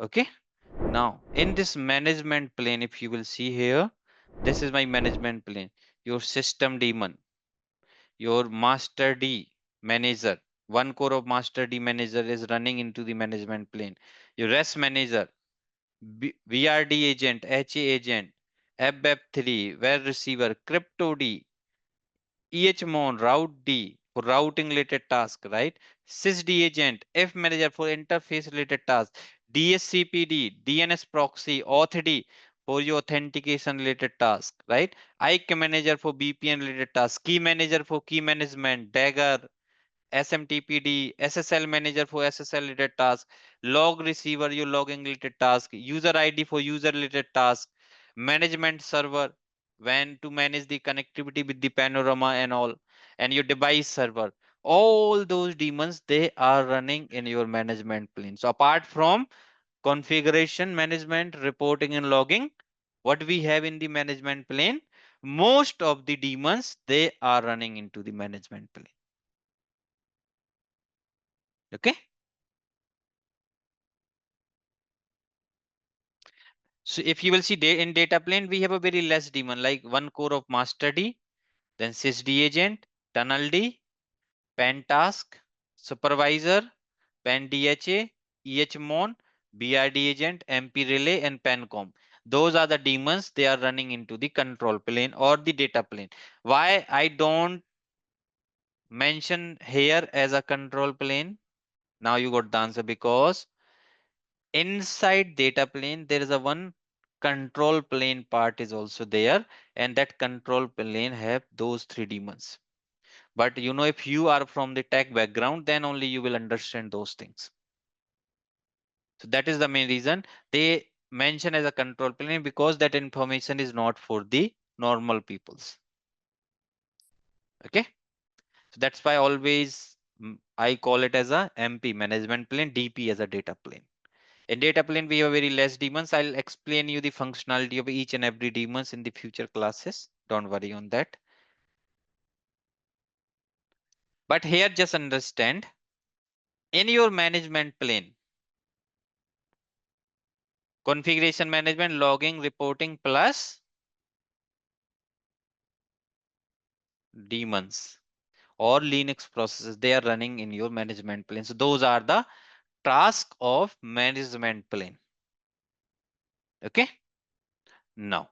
Okay. Now in this management plane, if you will see here, this is my management plane. Your system daemon, your master D manager, one core of master D manager is running into the management plane. Your REST manager, VRD agent, HA agent, FBEP3, where receiver, crypto D, EHMON, route D for routing related task, right? SysD agent, F manager for interface related task, DSCPD, DNS proxy, auth D for your authentication related task, right? IK manager for VPN related task, key manager for key management, Dagger, SMTPD, SSL manager for SSL related task, log receiver, your logging related task, user ID for user related task, management server, when to manage the connectivity with the panorama and all, and your device server. All those daemons, they are running in your management plane. So apart from configuration management, reporting, and logging, what we have in the management plane, most of the daemons, they are running into the management plane. Okay. So if you will see in data plane, we have a very less daemon, like one core of master D, then sysd agent, tunnel D, pen task, supervisor, pen DHA, EHMON, BRD agent, MP relay, and pencom. Those are the daemons. They are running into the control plane or the data plane. Why I don't mention here as a control plane? Now you got the answer, because inside data plane there is a one control plane part is also there, and that control plane have those three daemons. But you know, if you are from the tech background, then only you will understand those things. So that is the main reason they mention as a control plane, because that information is not for the normal peoples. Okay, so that's why always I call it as a MP, management plane, DP as a data plane. In data plane, we have very less daemons. I'll explain you the functionality of each and every daemons in the future classes. Don't worry on that. But here, just understand, in your management plane, configuration management, logging, reporting, plus daemons or Linux processes, they are running in your management plane. So those are the tasks of management plane. Okay. Now,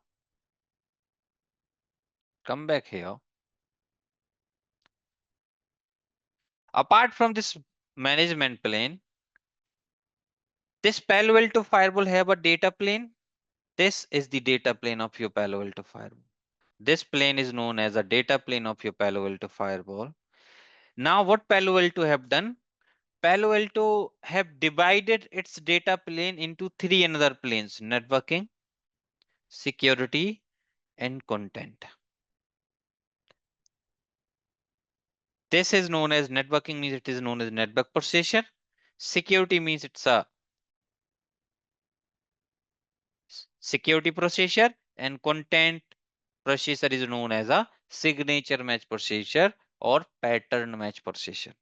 come back here. Apart from this management plane, this Palo Alto Firewall have a data plane. This is the data plane of your Palo Alto Firewall. This plane is known as a data plane of your Palo Alto Firewall. Now, what Palo Alto have done? Palo Alto have divided its data plane into three another planes: networking, security, and content. This is known as networking, means it is known as network processor. Security means it's a security processor, and content processor is known as a signature match processor or pattern match processor.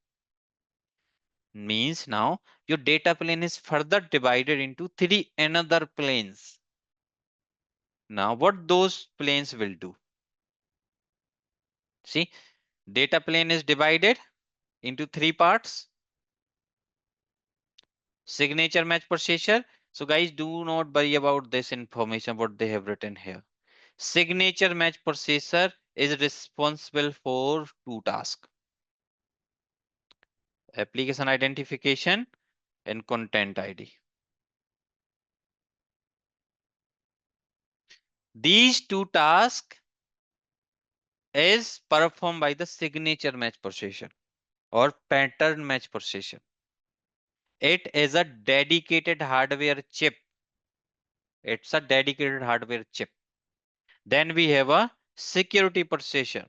Means now your data plane is further divided into three another planes. Now what those planes will do? See, data plane is divided into three parts. Signature match processor. So guys, do not worry about this information what they have written here. Signature match processor is responsible for two tasks: application identification and content ID. These two tasks is performed by the signature match processor or pattern match processor. It is a dedicated hardware chip. It's a dedicated hardware chip. Then we have a security processor.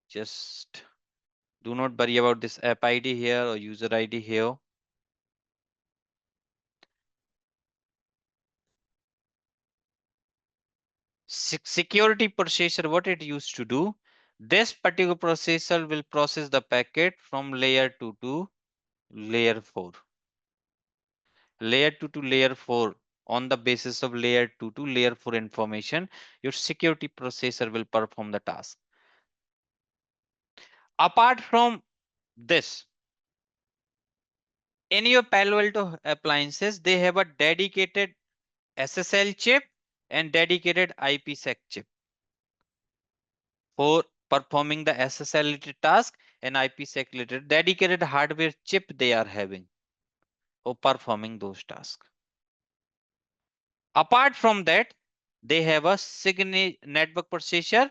Just do not worry about this app ID here or user ID here. Security processor, what it used to do, this particular processor will process the packet from layer 2 to layer 4. Layer 2 to layer 4. On the basis of layer 2 to layer 4 information, your security processor will perform the task. Apart from this, in your Palo Alto appliances, they have a dedicated SSL chip and dedicated IPsec chip for performing the SSL related task and IPsec related dedicated hardware chip they are having for performing those tasks. Apart from that, they have a network processor.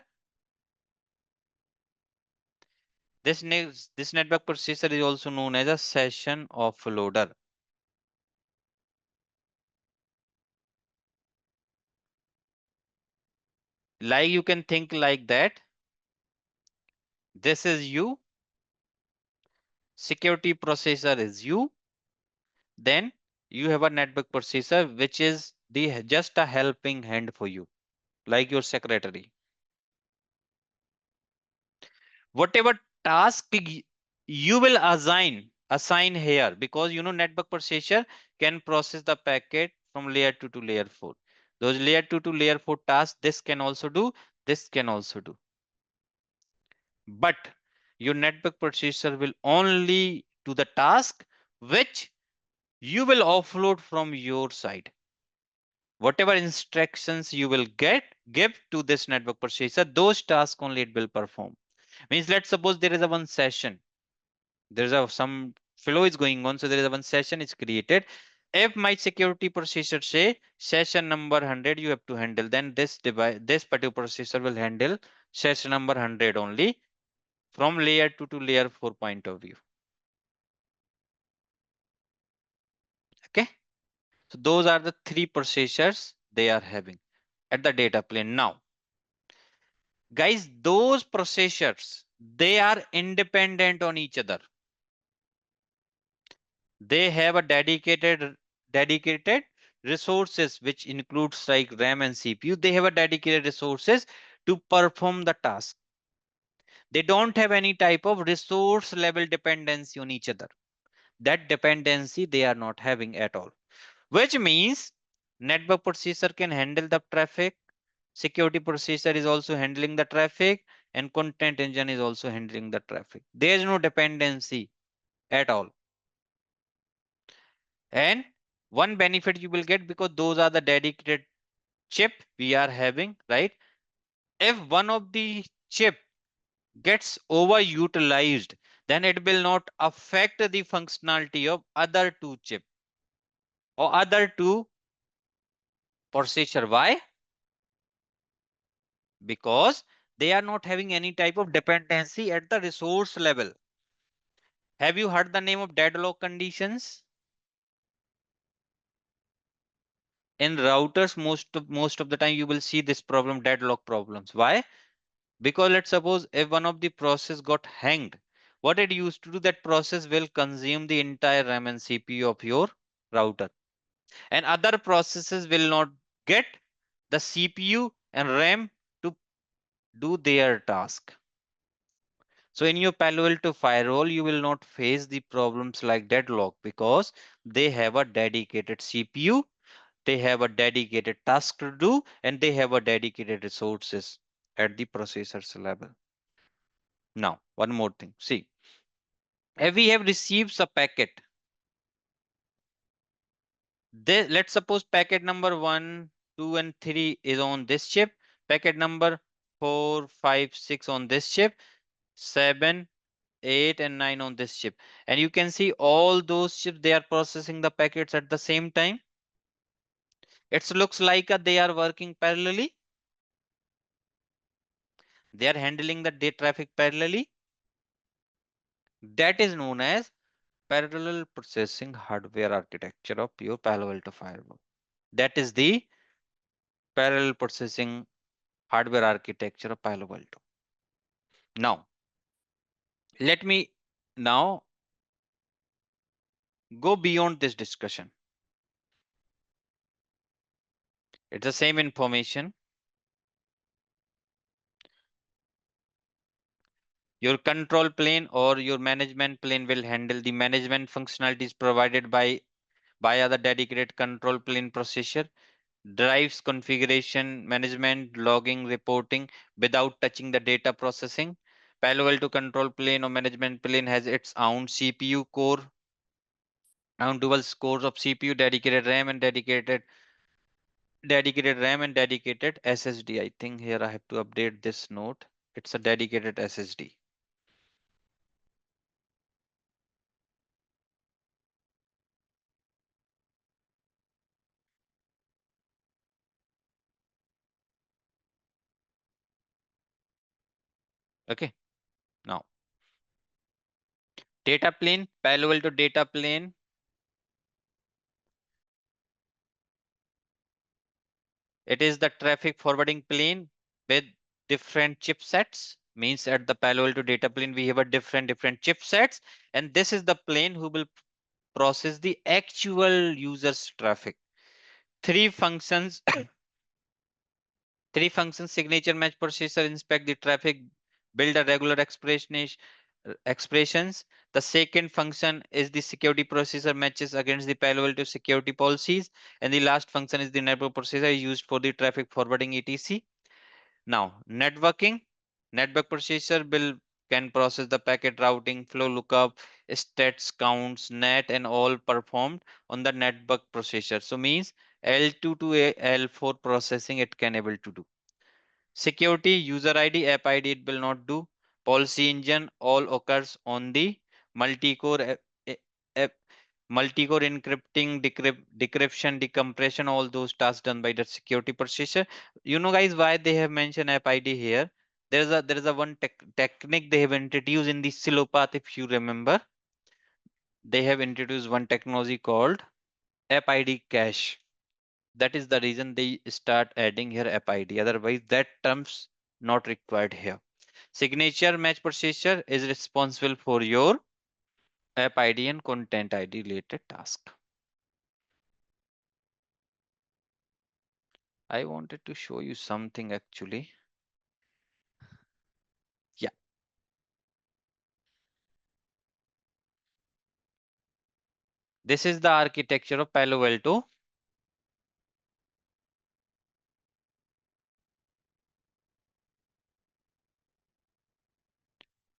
This network processor is also known as a session offloader. Like you can think like that. This is you. Security processor is you. Then you have a network processor, which is the just a helping hand for you, like your secretary. Whatever task you will assign here, because you know network processor can process the packet from layer 2 to layer 4. Those layer 2 to layer 4 tasks, this can also do, this can also do. But your network processor will only do the task which you will offload from your side. Whatever instructions you will give to this network processor, those tasks only it will perform. Means let's suppose there is a one session, there's a some flow is going on, so there is a one session is created. If my security processor say session number 100 you have to handle, then this particular processor will handle session number 100 only from layer 2 to layer 4 point of view. Okay, so those are the three processors they are having at the data plane. Now guys, those processors, They are independent on each other. They have a dedicated resources, which includes like RAM and CPU. They have a dedicated resources to perform the task. They don't have any type of resource level dependency on each other. That dependency they are not having at all, which means network processor can handle the traffic, security processor is also handling the traffic, and content engine is also handling the traffic. There is no dependency at all. And one benefit you will get, because those are the dedicated chip we are having, right? If one of the chip gets overutilized, then it will not affect the functionality of other two chip or other two processor. Why? Because they are not having any type of dependency at the resource level. Have you heard the name of deadlock conditions? In routers, most of the time you will see this problem, deadlock problems. Why? Because let's suppose if one of the process got hanged, what it used to do, that process will consume the entire RAM and CPU of your router, and other processes will not get the CPU and RAM to do their task. So in your Palo Alto firewall, you will not face the problems like deadlock, because they have a dedicated CPU, they have a dedicated task to do, and they have a dedicated resources at the processor's level. Now, one more thing. See, if we have received a packet, let's suppose packet number 1, 2, and 3 is on this chip, packet number 4, 5, 6 on this chip, 7, 8, and 9 on this chip. And you can see all those chips, they are processing the packets at the same time. It looks like they are working parallelly. They are handling the data traffic parallelly. That is known as parallel processing hardware architecture of your Palo Alto firewall. That is the parallel processing hardware architecture of Palo Alto. Now, let me now go beyond this discussion. It's the same information. Your control plane or your management plane will handle the management functionalities provided by the dedicated control plane processor, drives configuration management, logging, reporting without touching the data processing. Palo Alto control plane or management plane has its own CPU core, own dual cores of CPU, dedicated RAM and dedicated SSD. I think here I have to update this note. It's a dedicated SSD. Okay. Now, data plane, Palo Alto data plane. It is the traffic forwarding plane with different chipsets. Means at the Palo Alto data plane, we have a different chipsets, and this is the plane who will process the actual user's traffic. Three functions, three functions: signature match processor, inspect the traffic, build a regular expressions. The second function is the security processor, matches against the Palo Alto security policies, and the last function is the network processor used for the traffic forwarding etc. Now, network processor will can process the packet routing, flow lookup, stats, counts, net, and all performed on the network processor. So means L2 to L4 processing it can able to do. Security, user ID, app ID it will not do. Policy engine all occurs on the multi-core multi-core encrypting, decryption, decompression, all those tasks done by the security processor. You know, guys, why they have mentioned app ID here? There is a one technique they have introduced in the silo path. If you remember, they have introduced one technology called app ID cache. That is the reason they start adding here app ID. Otherwise, that terms not required here. Signature match procedure is responsible for your app ID and content ID related task. I wanted to show you something actually. Yeah, this is the architecture of Palo Alto.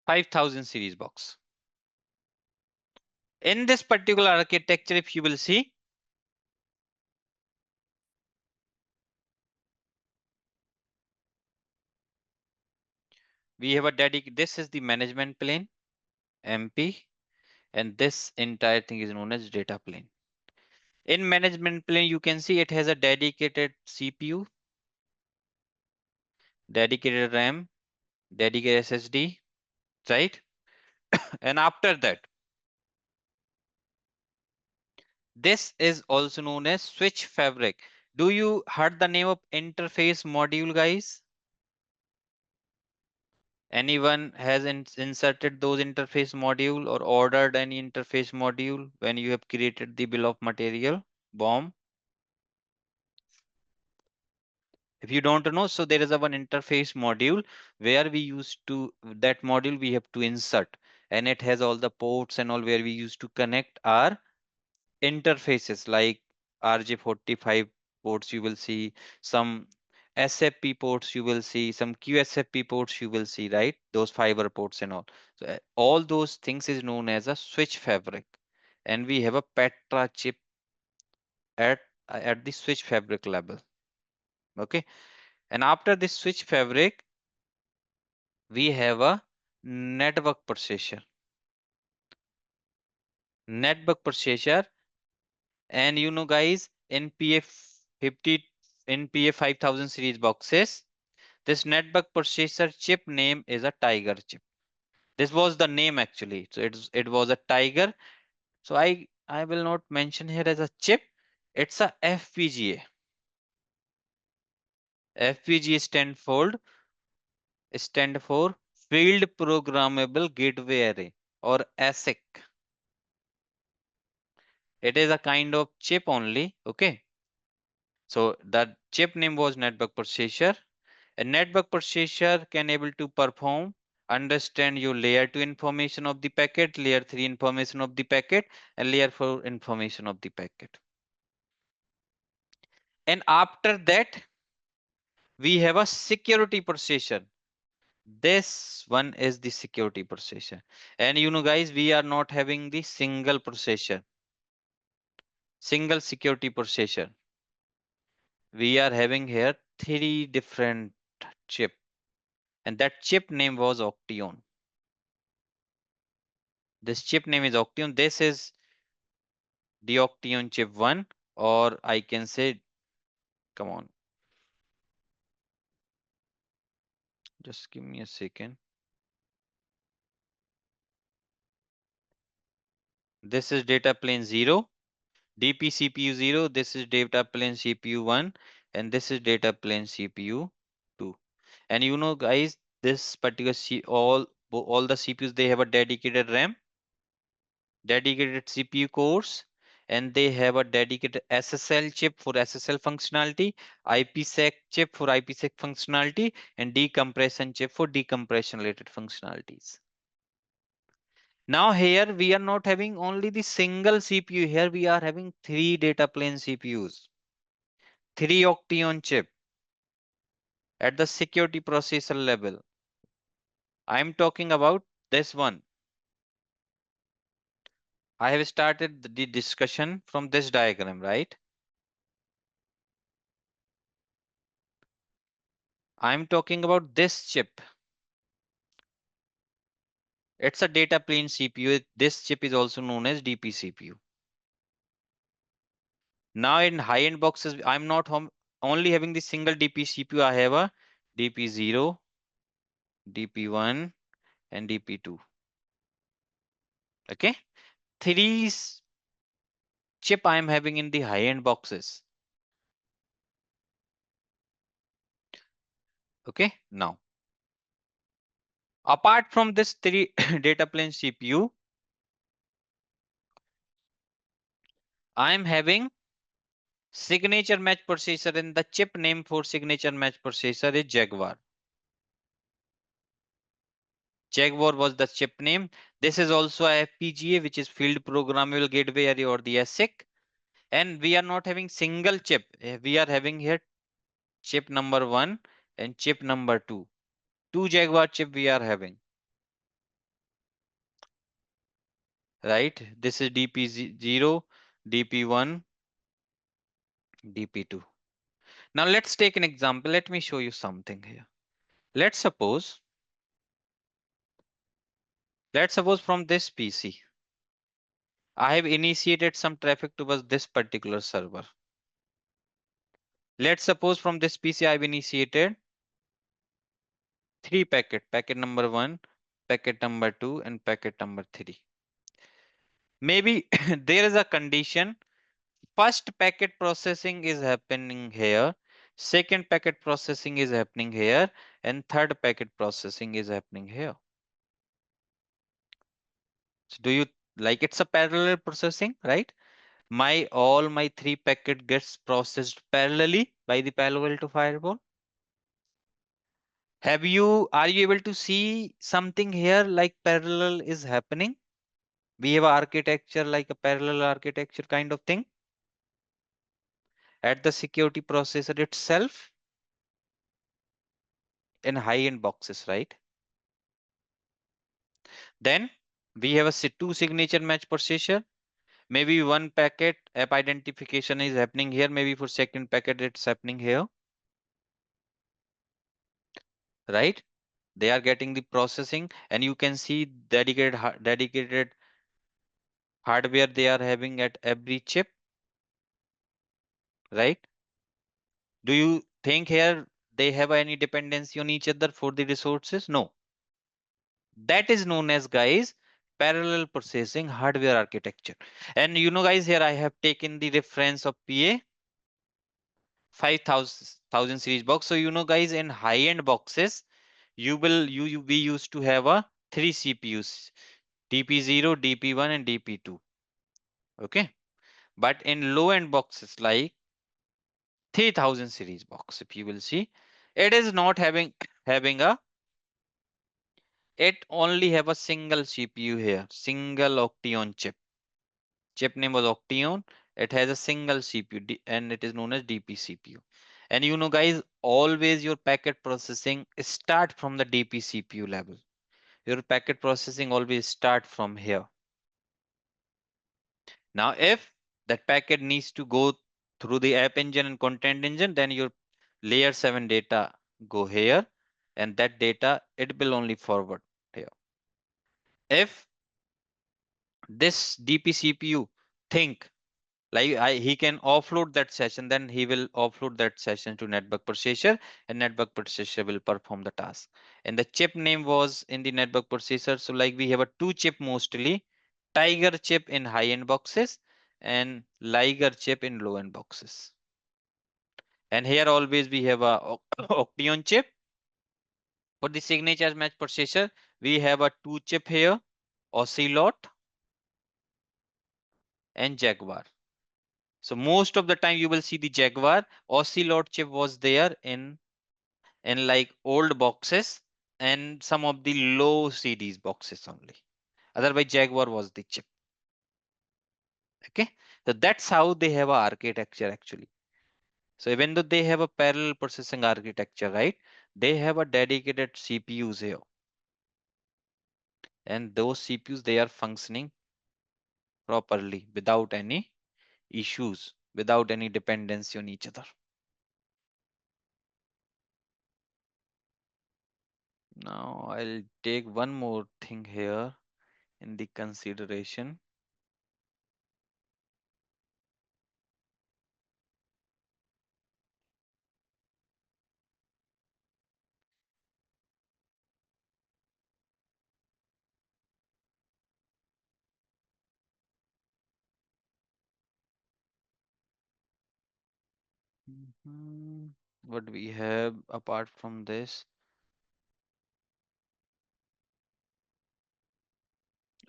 '5000 series box. In this particular architecture, if you will see, we have a dedicated, this is the management plane, MP, and this entire thing is known as data plane. In management plane, you can see it has a dedicated CPU, dedicated RAM, dedicated SSD, right? And after that, this is also known as switch fabric. Do you heard the name of interface module, guys? Anyone has inserted those interface module or ordered any interface module when you have created the bill of material, BOM? If you don't know, so there is a one interface module where we used to, that module we have to insert, and it has all the ports and all where we used to connect our interfaces like RJ45 ports, you will see some SFP ports, you will see some QSFP ports, you will see, right? Those fiber ports and all. So all those things is known as a switch fabric. And we have a Petra chip at the switch fabric level. Okay. And after this switch fabric, we have a network processor. Network processor, and you know, guys, in PF50, in PF5000 series boxes, this network processor chip name is a Tiger chip. This was the name actually. So it was a Tiger. So I will not mention here as a chip. It's a FPGA. FPGA stand for Field Programmable Gateway Array, or ASIC. It is a kind of chip only. Okay. So the chip name was network processor. A network processor can able to perform, understand your layer 2 information of the packet, layer 3 information of the packet, and layer 4 information of the packet. And after that, we have a security processor. This one is the security processor. And you know, guys, we are not having the single processor, single security processor. We are having here three different chip, and that chip name was Octeon. This chip name is Octeon. This is the Octeon chip 1, or I can say, come on, just give me a second. This is data plane 0, DP CPU 0, this is data plane CPU 1, and this is data plane CPU 2. And you know, guys, this particular all the CPUs, they have a dedicated RAM, dedicated CPU cores, and they have a dedicated SSL chip for SSL functionality, IPsec chip for IPsec functionality, and decompression chip for decompression related functionalities. Now here we are not having only the single CPU, here we are having three data plane CPUs, three Octeon chip at the security processor level. I'm talking about this one. I have started the discussion from this diagram, right? I'm talking about this chip. It's a data plane CPU. This chip is also known as DP CPU. Now in high-end boxes, I'm not only having the single DP CPU. I have a DP0, DP1, and DP2. Okay. Three chip I'm having in the high-end boxes. Okay. Now, Apart from this three data plane CPU, I am having signature match processor, and the chip name for signature match processor is Jaguar. Jaguar was the chip name. This is also a FPGA, which is Field Programmable Gateway Array, or the ASIC. And we are not having single chip. We are having here chip number 1 and chip number 2. Two Jaguar chip we are having. Right? This is DP0, DP1, DP2. Now let's take an example. Let me show you something here. Let's suppose, from this PC, I have initiated some traffic towards this particular server. Let's suppose from this PC I've initiated three packet number 1, packet number 2, and packet number 3. Maybe there is a condition. First packet processing is happening here, second packet processing is happening here, and third packet processing is happening here. So do you like, it's a parallel processing, right? All my three packet gets processed parallelly by the Palo Alto Firewall. Are you able to see something here like parallel is happening? We have architecture like a parallel architecture kind of thing at the security processor itself in high-end boxes, right? Then we have two signature match processor. Maybe one packet app identification is happening here. Maybe for second packet it's happening here, right? They are getting the processing, and you can see dedicated hardware they are having at every chip, right? Do you think here they have any dependency on each other for the resources? No. That is known as, guys, parallel processing hardware architecture. And you know, guys, here I have taken the reference of PA 5000 series box. So you know, guys, in high-end boxes, we used to have a three CPUs, DP0, DP1, and DP2. Okay. But in low-end boxes like 3000 series box, if you will see, it is not having a it only have a single CPU here, single Octeon chip. Chip name was Octeon. It has a single CPU, and it is known as DP CPU. And you know, guys, always your packet processing start from the DP CPU level. Your packet processing always start from here. Now, if that packet needs to go through the app engine and content engine, then your layer 7 data go here, and that data it will only forward here. If this DP CPU think like he can offload that session, then he will offload that session to network processor, and network processor will perform the task. And the chip name was in the network processor. So like we have a two chip mostly, Tiger chip in high end boxes and Liger chip in low end boxes. And here always we have a Octeon chip. For the signature match processor, we have a two chip here, Ocelot and Jaguar. So most of the time you will see the Jaguar. Ocelot chip was there in like old boxes and some of the low CDs boxes only. Otherwise Jaguar was the chip. Okay. So that's how they have a architecture actually. So even though they have a parallel processing architecture, right? They have a dedicated CPUs here. And those CPUs, they are functioning properly without any issues, without any dependency on each other. Now I'll take one more thing here in the consideration. What we have apart from this?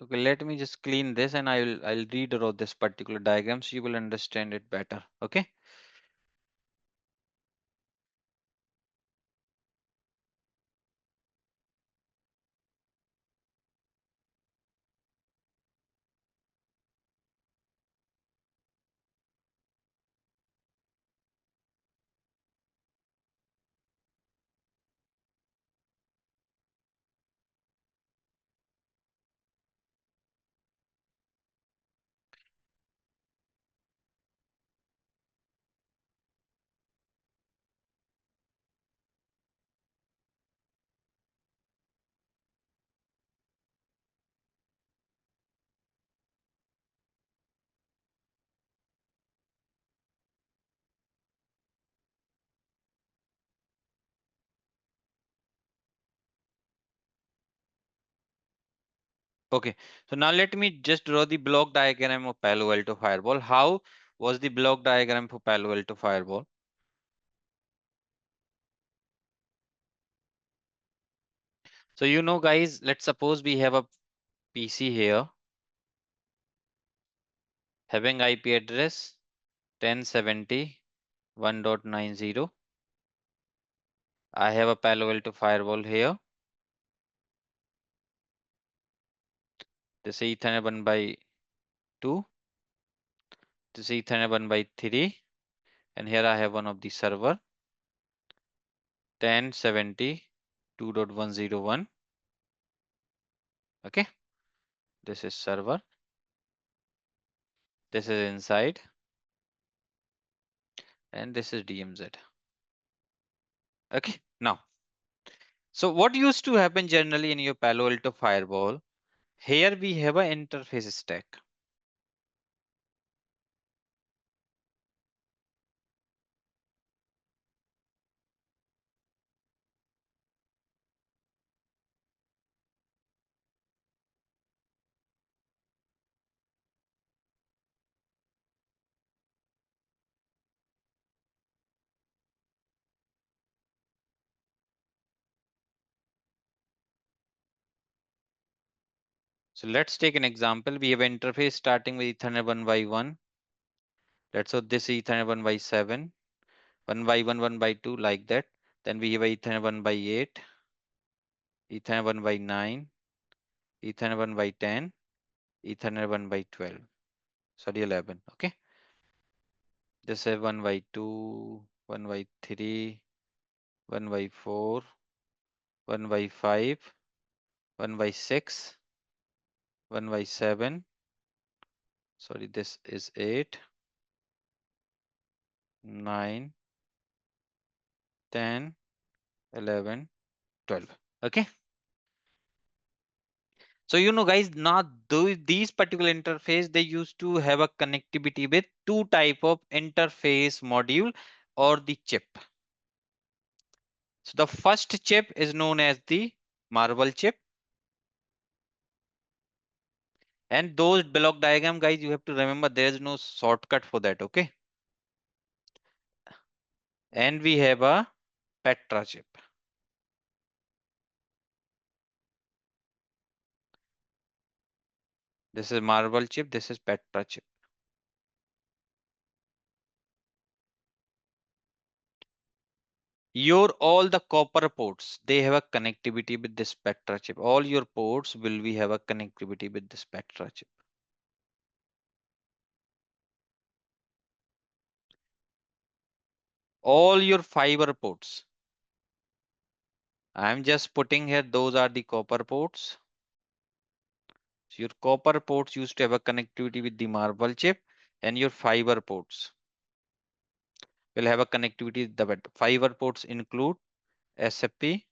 Okay, let me just clean this and I'll redraw this particular diagram so you will understand it better. Okay. Okay. So now let me just draw the block diagram of Palo Alto Firewall. How was the block diagram for Palo Alto Firewall? So you know, guys, let's suppose we have a PC here having IP address 1070.1.90. I have a Palo Alto Firewall here. This is Ethernet 1 by 2. This is Ethernet 1 by 3. And here I have one of the server 1070.2.101. Okay. This is server. This is inside. And this is DMZ. Okay. Now, so what used to happen generally in your Palo Alto Firewall? Here we have an interface stack. So let's take an example. We have an interface starting with Ethernet 1 by 1. Let's say this is Ethernet 1 by 7, 1 by 1, 1 by 2, like that. Then we have a Ethernet 1 by 8, Ethernet 1 by 9, Ethernet 1 by 10, Ethernet 1 by 12. Sorry, 11. Okay. This is 1 by 2, 1 by 3, 1 by 4, 1 by 5, 1 by 6, 1 by 7. Sorry, this is 8, 9, 10, 11, 12. Okay. So you know, guys, now these particular interface, they used to have a connectivity with two type of interface module or the chip. So the first chip is known as the marble chip. And those block diagram, guys, you have to remember there is no shortcut for that. Okay. And we have a Petra chip. This is marble chip. This is Petra chip. Your all the copper ports, they have a connectivity with this Petra chip. All your ports will be have a connectivity with this Petra chip. All your fiber ports. I'm just putting here, those are the copper ports. So your copper ports used to have a connectivity with the marble chip, and your fiber ports will have a connectivity. The fiber ports include SFP,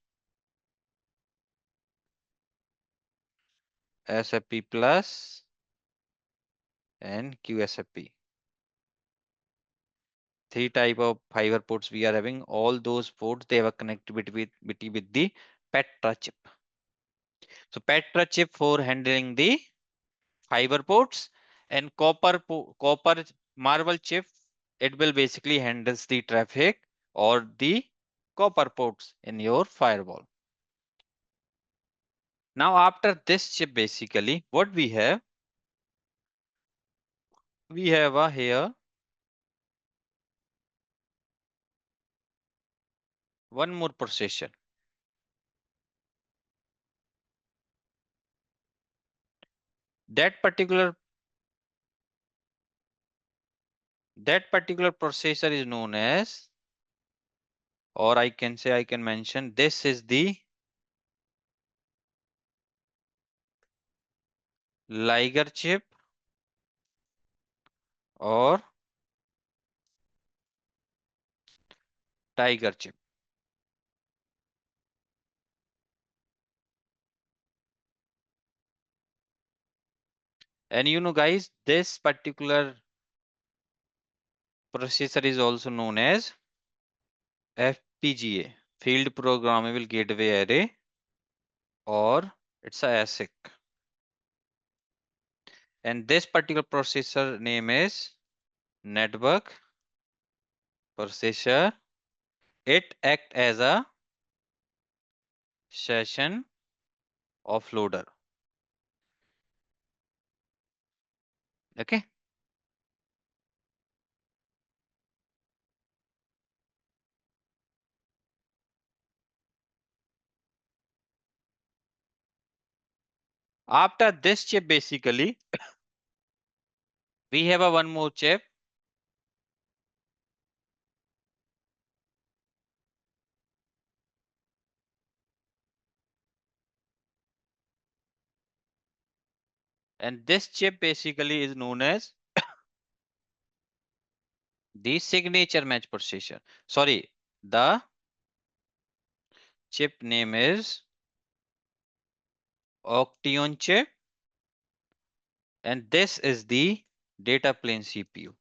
SFP plus, and QSFP. Three type of fiber ports we are having. All those ports, they have a connectivity with the Petra chip. So Petra chip for handling the fiber ports, and copper marble chip, it will basically handles the traffic or the copper ports in your firewall. Now after this chip, basically what we have a here one more processor. That particular processor is known as, or I can say, I can mention, this is the Liger chip or Tiger chip. And you know guys, this particular processor is also known as FPGA, Field Programmable Gateway Array, or it's a ASIC. And this particular processor name is network processor. It acts as a session offloader. Okay. After this chip, basically, we have a one more chip. And this chip basically is known as the signature match processor. Sorry, the chip name is Octeon chip. And this is the data plane CPU.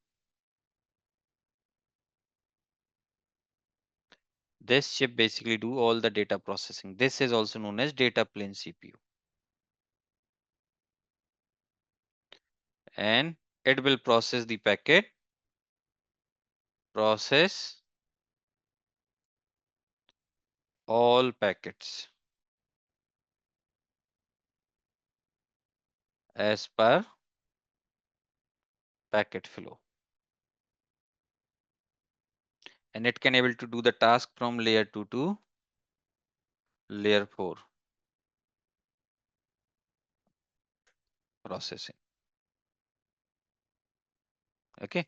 This chip basically do all the data processing. This is also known as data plane CPU. And it will process the packet, process all packets as per packet flow. And it can able to do the task from layer 2 to layer 4 processing. Okay.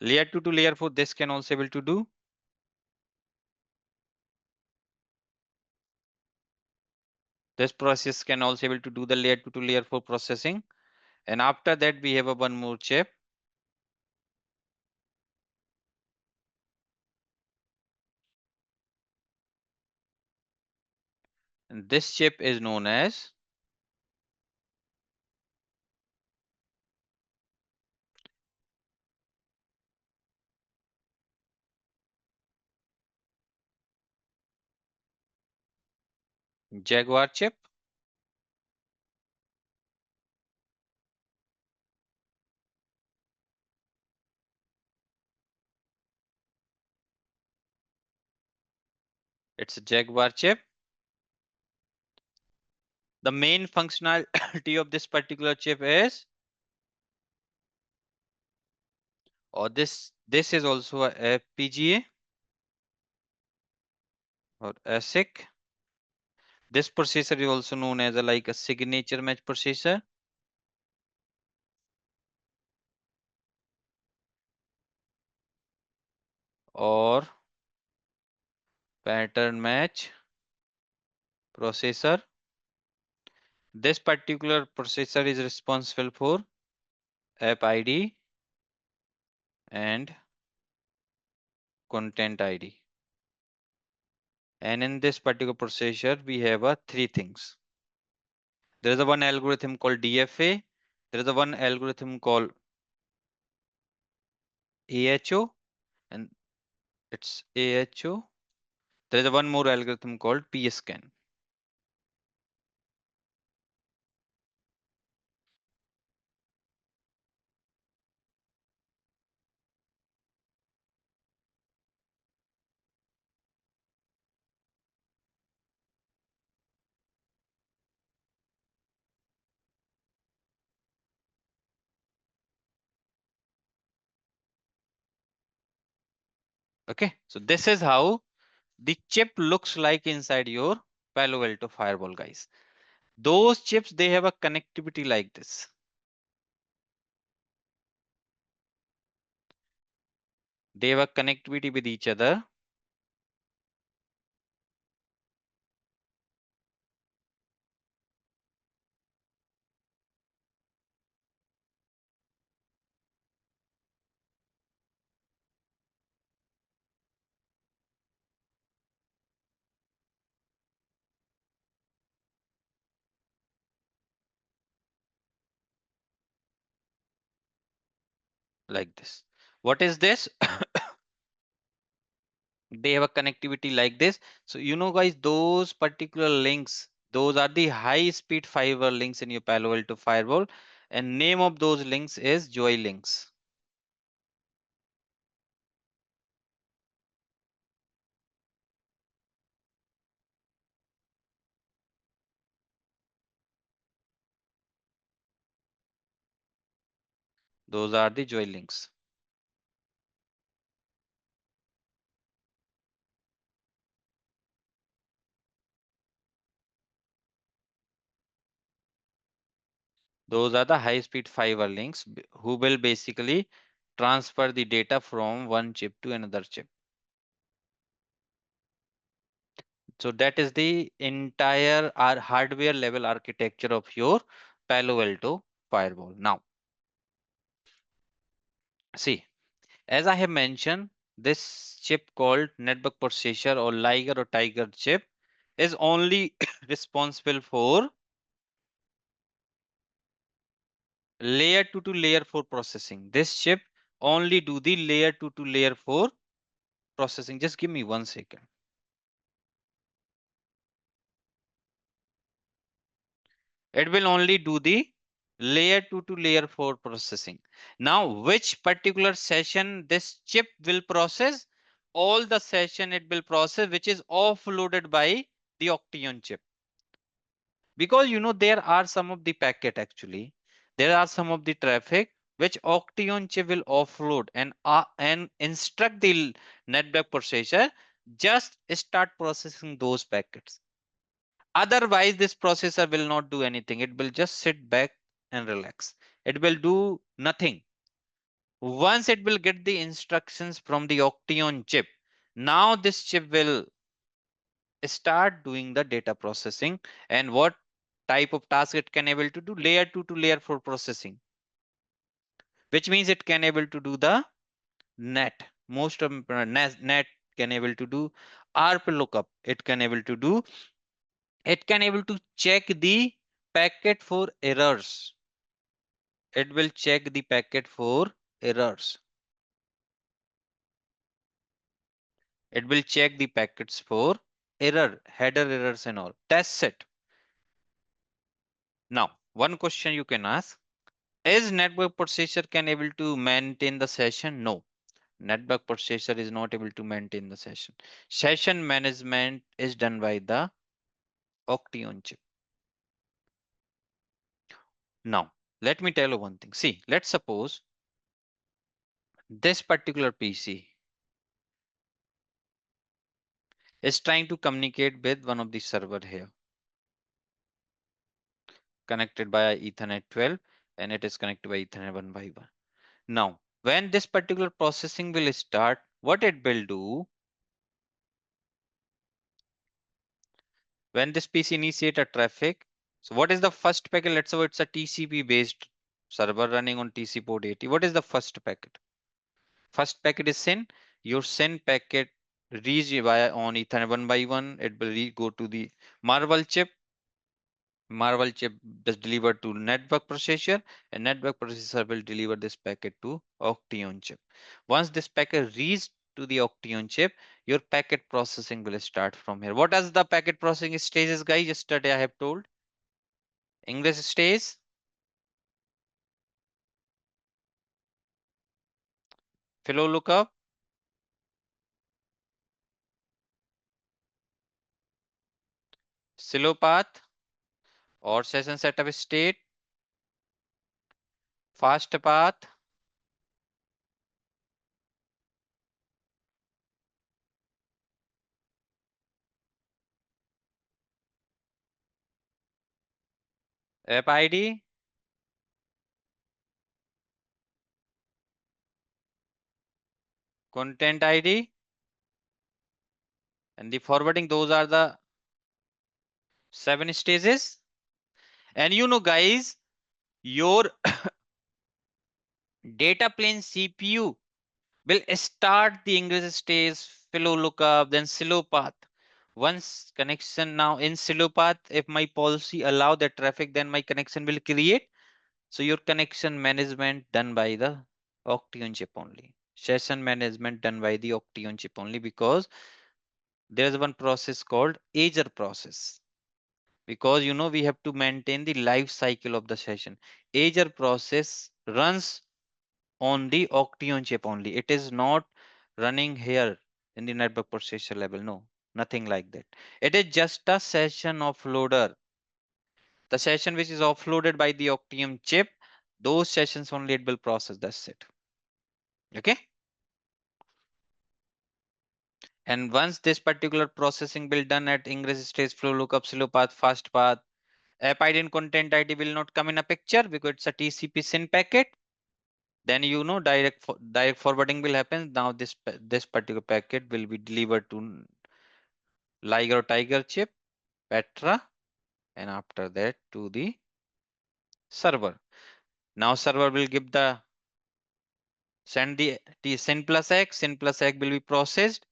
Layer 2 to layer 4, this can also able to do. This process can also able to do the layer 2 to layer 4 processing. And after that, we have a one more chip. And this chip is known as Jaguar chip. It's a Jaguar chip. The main functionality of this particular chip is, or this is also a FPGA or ASIC. This processor is also known as like a signature match processor. Or pattern match processor. This particular processor is responsible for app ID and content ID. And in this particular processor, we have three things. There is a one algorithm called DFA. There is a one algorithm called AHO, and it's AHO. There is a one more algorithm called PSCAN. Okay, so this is how the chip looks like inside your Palo Alto firewall, guys. Those chips, they have a connectivity like this. They have a connectivity with each other like this. What is this? They have a connectivity like this. So you know, guys, those particular links, those are the high speed fiber links in your Palo Alto firewall, and name of those links is joy links. Those are the joy links. Those are the high speed fiber links who will basically transfer the data from one chip to another chip. So that is the entire hardware level architecture of your Palo Alto firewall. Now, see, as I have mentioned, this chip called network processor or Liger or Tiger chip is only responsible for layer 2 to layer 4 processing. This chip only do the layer 2 to layer 4 processing. Just give me 1 second. It will only do the layer 2 to layer 4 processing. Now, which particular session this chip will process? All the session it will process which is offloaded by the Octeon chip. Because you know there are some of the packet actually, there are some of the traffic which Octeon chip will offload and instruct the network processor just start processing those packets. Otherwise, this processor will not do anything. It will just sit back and relax. It will do nothing. Once it will get the instructions from the Octeon chip, now this chip will start doing the data processing. And what type of task it can able to do? Layer 2 to layer 4 processing, which means it can able to do the net. Most of net can able to do ARP lookup. It can able to do. It can able to check the packet for errors. It will check the packet for errors. It will check the packets for header errors and all. That's it. Now, one question you can ask, is network processor can able to maintain the session? No, network processor is not able to maintain the session. Session management is done by the Octeon chip. Now, let me tell you one thing. See, let's suppose this particular PC is trying to communicate with one of the server here, connected by Ethernet 12, and it is connected by Ethernet 1 by 1. Now, when this particular processing will start, what it will do, when this PC initiate a traffic, so what is the first packet? Let's say it's a TCP based server running on TCP port 80. What is the first packet? First packet is send. Your send packet reach via on Ethernet 1 by 1. It will go to the Marvel chip. Marvel chip is delivered to network processor, and network processor will deliver this packet to Octeon chip. Once this packet reaches to the Octeon chip, your packet processing will start from here. What are the packet processing stages, guys? Yesterday I have told. English stage, flow lookup, slow path, or session setup state, fast path, app ID, content ID, and the forwarding. Those are the 7 stages. And you know, guys, your data plane CPU will start the ingress stage, flow lookup, then slow path. Once connection now in slow path, if my policy allow that traffic, then my connection will create. So your connection management done by the Oction chip only. Session management done by the Oction chip only, because there is one process called Azure process. Because you know we have to maintain the life cycle of the session. Azure process runs on the Oction chip only. It is not running here in the network processor level. No, nothing like that. It is just a session offloader. The session which is offloaded by the Octium chip, those sessions only it will process. That's it. Okay. And once this particular processing will done at ingress stage, flow lookup, slow path, fast path, app ID and content ID will not come in a picture because it's a TCP SYN packet. Then you know direct forwarding will happen. Now this particular packet will be delivered to Liger Tiger chip, Petra, and after that to the server. Now server will give the send the SYN plus X. SYN plus X will be processed.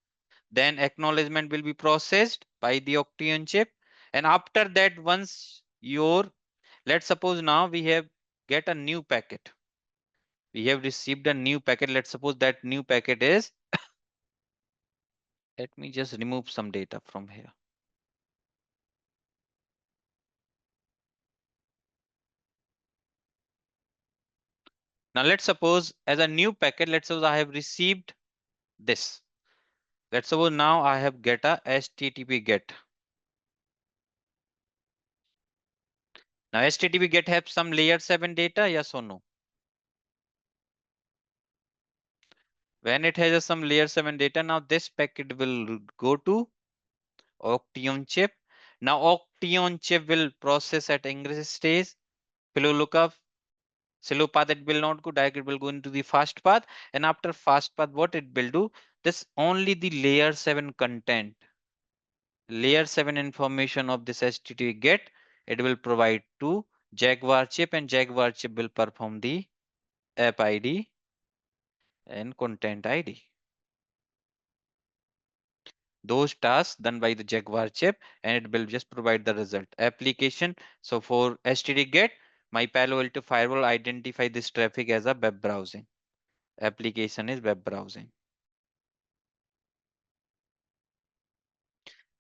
Then acknowledgement will be processed by the Oction chip. And after that, once your, let's suppose now we have get a new packet. We have received a new packet. Let's suppose that new packet is, let me just remove some data from here. Now let's suppose as a new packet, let's suppose I have received this. Let's suppose now I have get a HTTP GET. Now HTTP GET have some layer 7 data, yes or no? When it has some layer 7 data, now this packet will go to Oction chip. Now Oction chip will process at ingress stage, flow lookup, slow path it will not go, direct it will go into the fast path. And after fast path, what it will do? This only the layer 7 content, layer 7 information of this HTTP GET, it will provide to Jaguar chip, and Jaguar chip will perform the app ID and content ID. Those tasks done by the Jaguar chip, and it will just provide the result application. So for HTTP GET, my Palo Alto Firewall identify this traffic as a web browsing. Application is web browsing.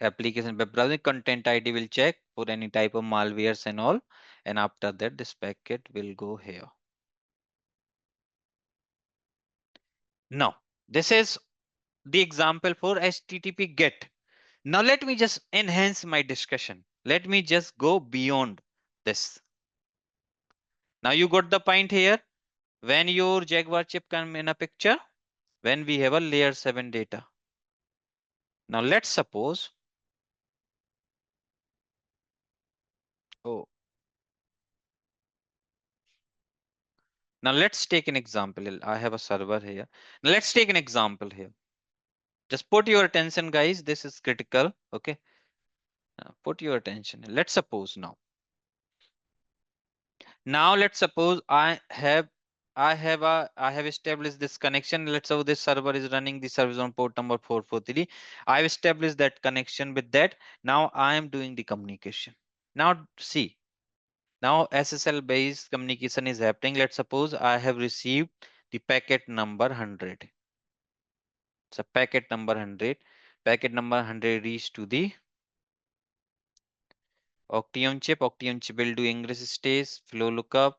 Application web browsing, content ID will check for any type of malwares and all. And after that, this packet will go here. Now, this is the example for HTTP GET. Now let me just enhance my discussion. Let me just go beyond this. Now you got the point here. When your Jaguar chip come in a picture, when we have a layer 7 data. Now let's suppose, oh, now let's take an example. I have a server here. Now let's take an example here. Just put your attention, guys. This is critical. Okay. Now put your attention. Let's suppose now. Now let's suppose I have established this connection. Let's say this server is running the service on port number 443. I've established that connection with that. Now I am doing the communication. Now see, now SSL based communication is happening. Let's suppose I have received the packet number 100. So packet number 100. Packet number 100 reached to the Oction chip. Oction chip will do ingress stage, flow lookup,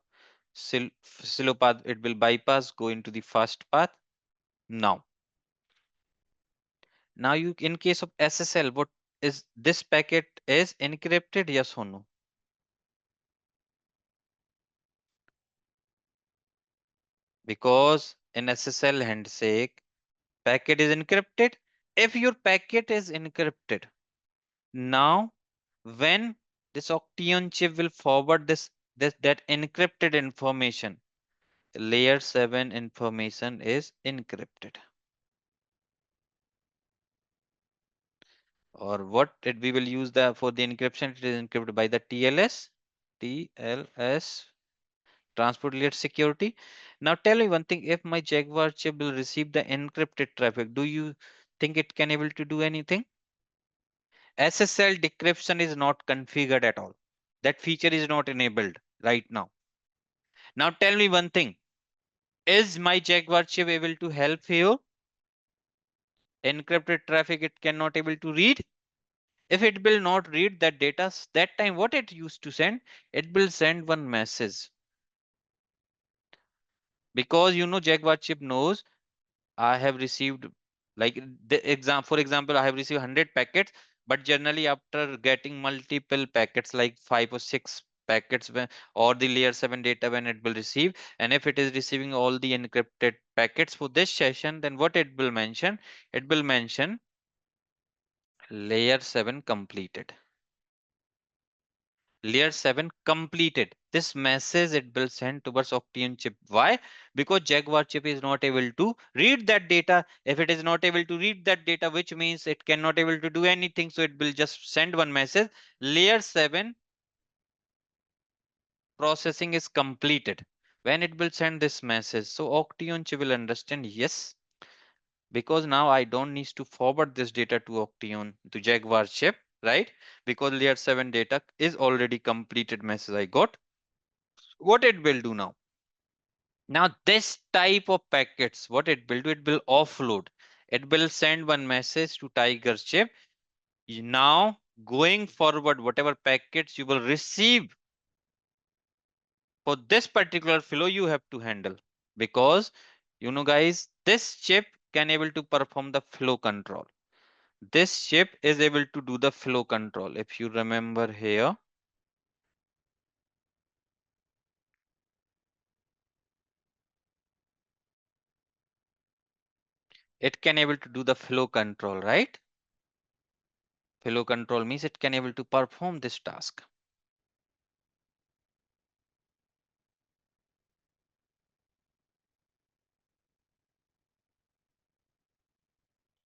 slow path it will bypass, go into the fast path. Now you in case of SSL, what is this packet is encrypted, yes or no? Because in SSL handshake packet is encrypted. If your packet is encrypted, now when this Oction chip will forward this that encrypted information, layer 7 information is encrypted. Or what it we will use the for the encryption, it is encrypted by the TLS, transport layer security. Now tell me one thing, if my Jaguar chip will receive the encrypted traffic, do you think it can able to do anything? SSL decryption is not configured at all. That feature is not enabled right now. Now tell me one thing, is my Jaguar chip able to help you? Encrypted traffic it cannot able to read. If it will not read that data, that time what it used to send, it will send one message. Because Jaguar chip knows I have received, like for example, I have received 100 packets, but generally after getting multiple packets, like 5 or 6 packets, or the layer 7 data when it will receive, and if it is receiving all the encrypted packets for this session, then what it will mention? It will mention layer 7 completed. Layer 7 completed. This message it will send towards Octane chip. Why? Because Jaguar chip is not able to read that data. If it is not able to read that data, which means it cannot able to do anything. So it will just send one message. Layer 7 processing is completed. When it will send this message, so Octane chip will understand, yes, because now I don't need to forward this data to Octane to Jaguar chip, right? Because layer 7 data is already completed message I got. What it will do now? Now this type of packets, what it will do, it will offload. It will send one message to Tiger chip. Now going forward, whatever packets you will receive for this particular flow, you have to handle. Because guys, this chip can able to perform the flow control. This chip is able to do the flow control. If you remember here, it can able to do the flow control, right? Flow control means it can able to perform this task.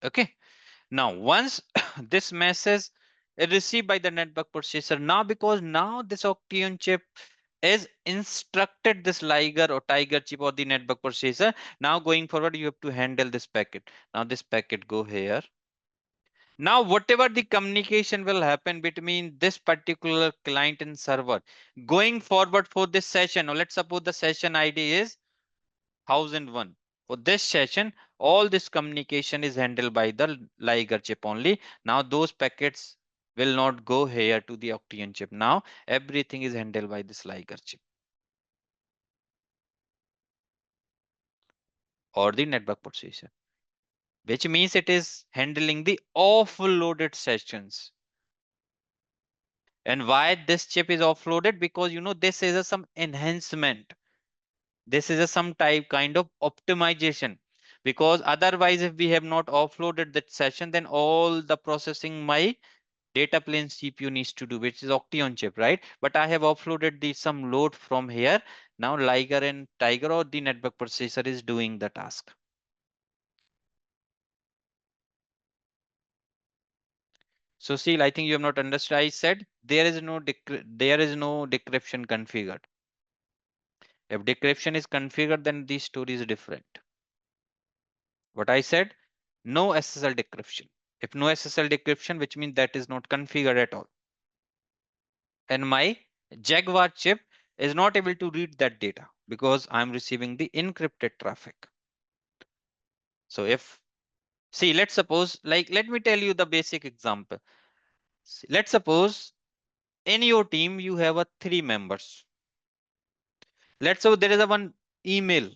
Okay. Now, once this message is received by the network processor, now because now this Octane chip is instructed this Liger or Tiger chip or the network processor. Now going forward, you have to handle this packet. Now this packet go here. Now whatever the communication will happen between this particular client and server, going forward for this session, or let's suppose the session ID is 1001. For this session, all this communication is handled by the Liger chip only. Now those packets will not go here to the Octane chip. Now everything is handled by this Liger chip or the network processor, which means it is handling the offloaded sessions. And why this chip is offloaded? Because this is some enhancement. This is some type kind of optimization, because otherwise if we have not offloaded that session, then all the processing my data plane CPU needs to do, which is Octane chip, right? But I have offloaded the some load from here. Now Liger and Tiger or the network processor is doing the task. So see, I think you have not understood. I said there is no decryption configured. If decryption is configured, then the story is different. What I said, no SSL decryption. If no SSL decryption, which means that is not configured at all. And my Jaguar chip is not able to read that data because I'm receiving the encrypted traffic. So if, see, let's suppose, like, let me tell you the basic example. Let's suppose in your team, you have a 3 members. Let's say there is a one email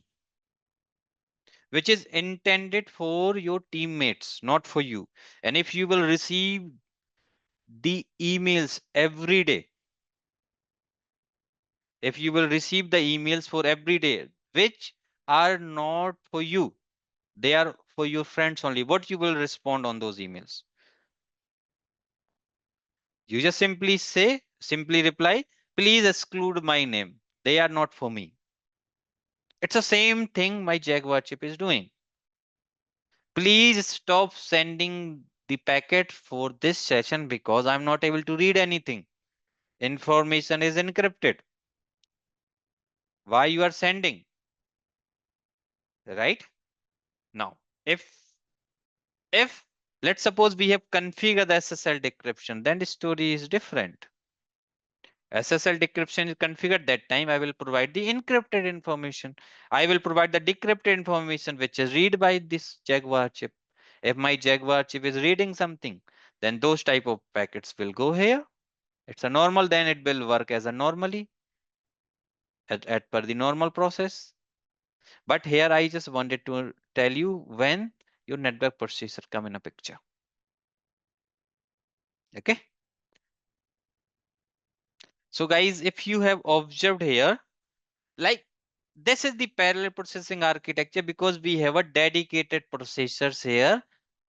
which is intended for your teammates, not for you. And if you will receive the emails every day, if you will receive the emails for every day, which are not for you, they are for your friends only, what you will respond on those emails? You just simply say, simply reply, Please exclude my name. They are not for me. It's the same thing my Jaguar chip is doing. Please stop sending the packet for this session because I'm not able to read anything. Information is encrypted. Why you are sending? Right? Now, if let's suppose we have configured the SSL decryption, then the story is different. SSL decryption is configured that time. I will provide the encrypted information. I will provide the decrypted information which is read by this Jaguar chip. If my Jaguar chip is reading something, then those type of packets will go here. It's a normal, then it will work as a normally at per the normal process. But here I just wanted to tell you when your network processor come in a picture. Okay. So guys, if you have observed here, like this is the parallel processing architecture because we have a dedicated processors here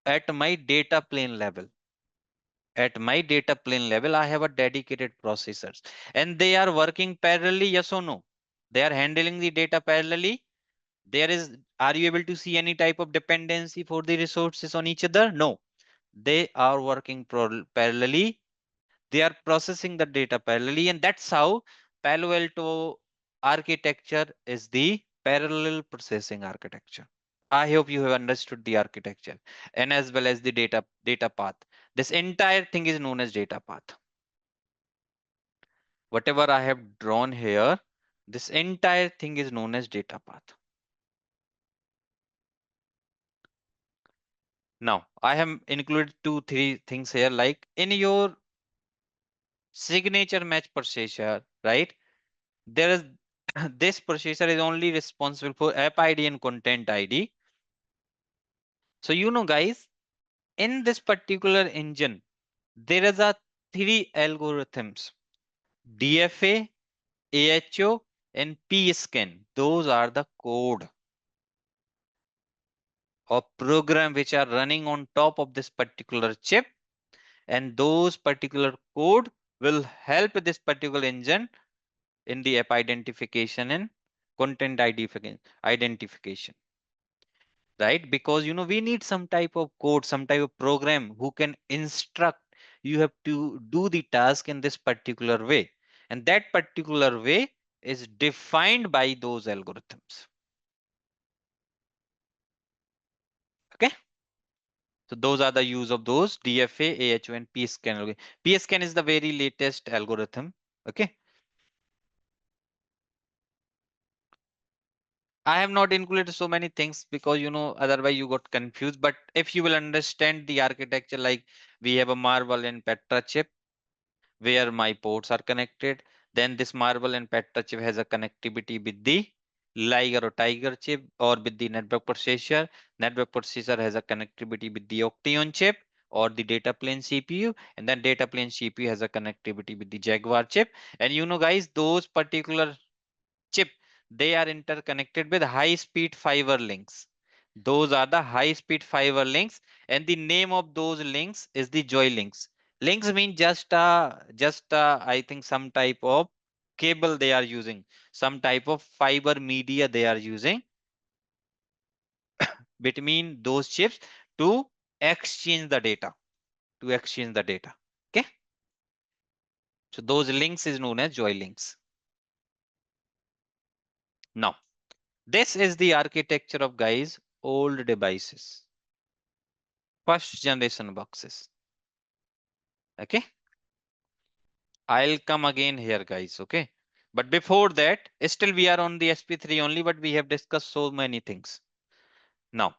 at my data plane level. At my data plane level, I have a dedicated processors and they are working parallelly. Yes or no? They are handling the data parallelly. There is, are you able to see any type of dependency for the resources on each other? No, they are working parallelly. They are processing the data parallelly, and that's how Palo Alto architecture is the parallel processing architecture. I hope you have understood the architecture and as well as the data path. This entire thing is known as data path. Whatever I have drawn here, this entire thing is known as data path. Now, I have included 2-3 things here, like in your signature match procedure, right? There is this processor is only responsible for app ID and content ID. So you know guys, in this particular engine, there is a 3 algorithms: DFA, AHO, and PScan. Those are the code or program which are running on top of this particular chip, and those particular code will help this particular engine in the app identification and content identification, right? Because you know we need some type of code, some type of program who can instruct you have to do the task in this particular way, and that particular way is defined by those algorithms. Okay, so those are the use of those DFA, AHO, and PScan. Okay. PScan is the very latest algorithm. Okay, I have not included so many things because you know otherwise you got confused. But if you will understand the architecture, like we have a Marvel and Petra chip where my ports are connected. Then this Marvel and Petra chip has a connectivity with the Liger or Tiger chip or with the network processor. Network processor has a connectivity with the Octeon chip or the data plane CPU, and then data plane CPU has a connectivity with the Jaguar chip. And you know guys, those particular chip, they are interconnected with high speed fiber links. Those are the high speed fiber links, and the name of those links is the joy links. Links mean just I think some type of cable they are using, some type of fiber media they are using between those chips to exchange the data, to exchange the data. Okay, so those links is known as joy links. Now this is the architecture of guys old devices, first generation boxes. Okay, I'll come again here guys. Okay, but before that, still we are on the SP3 only, but we have discussed so many things. Now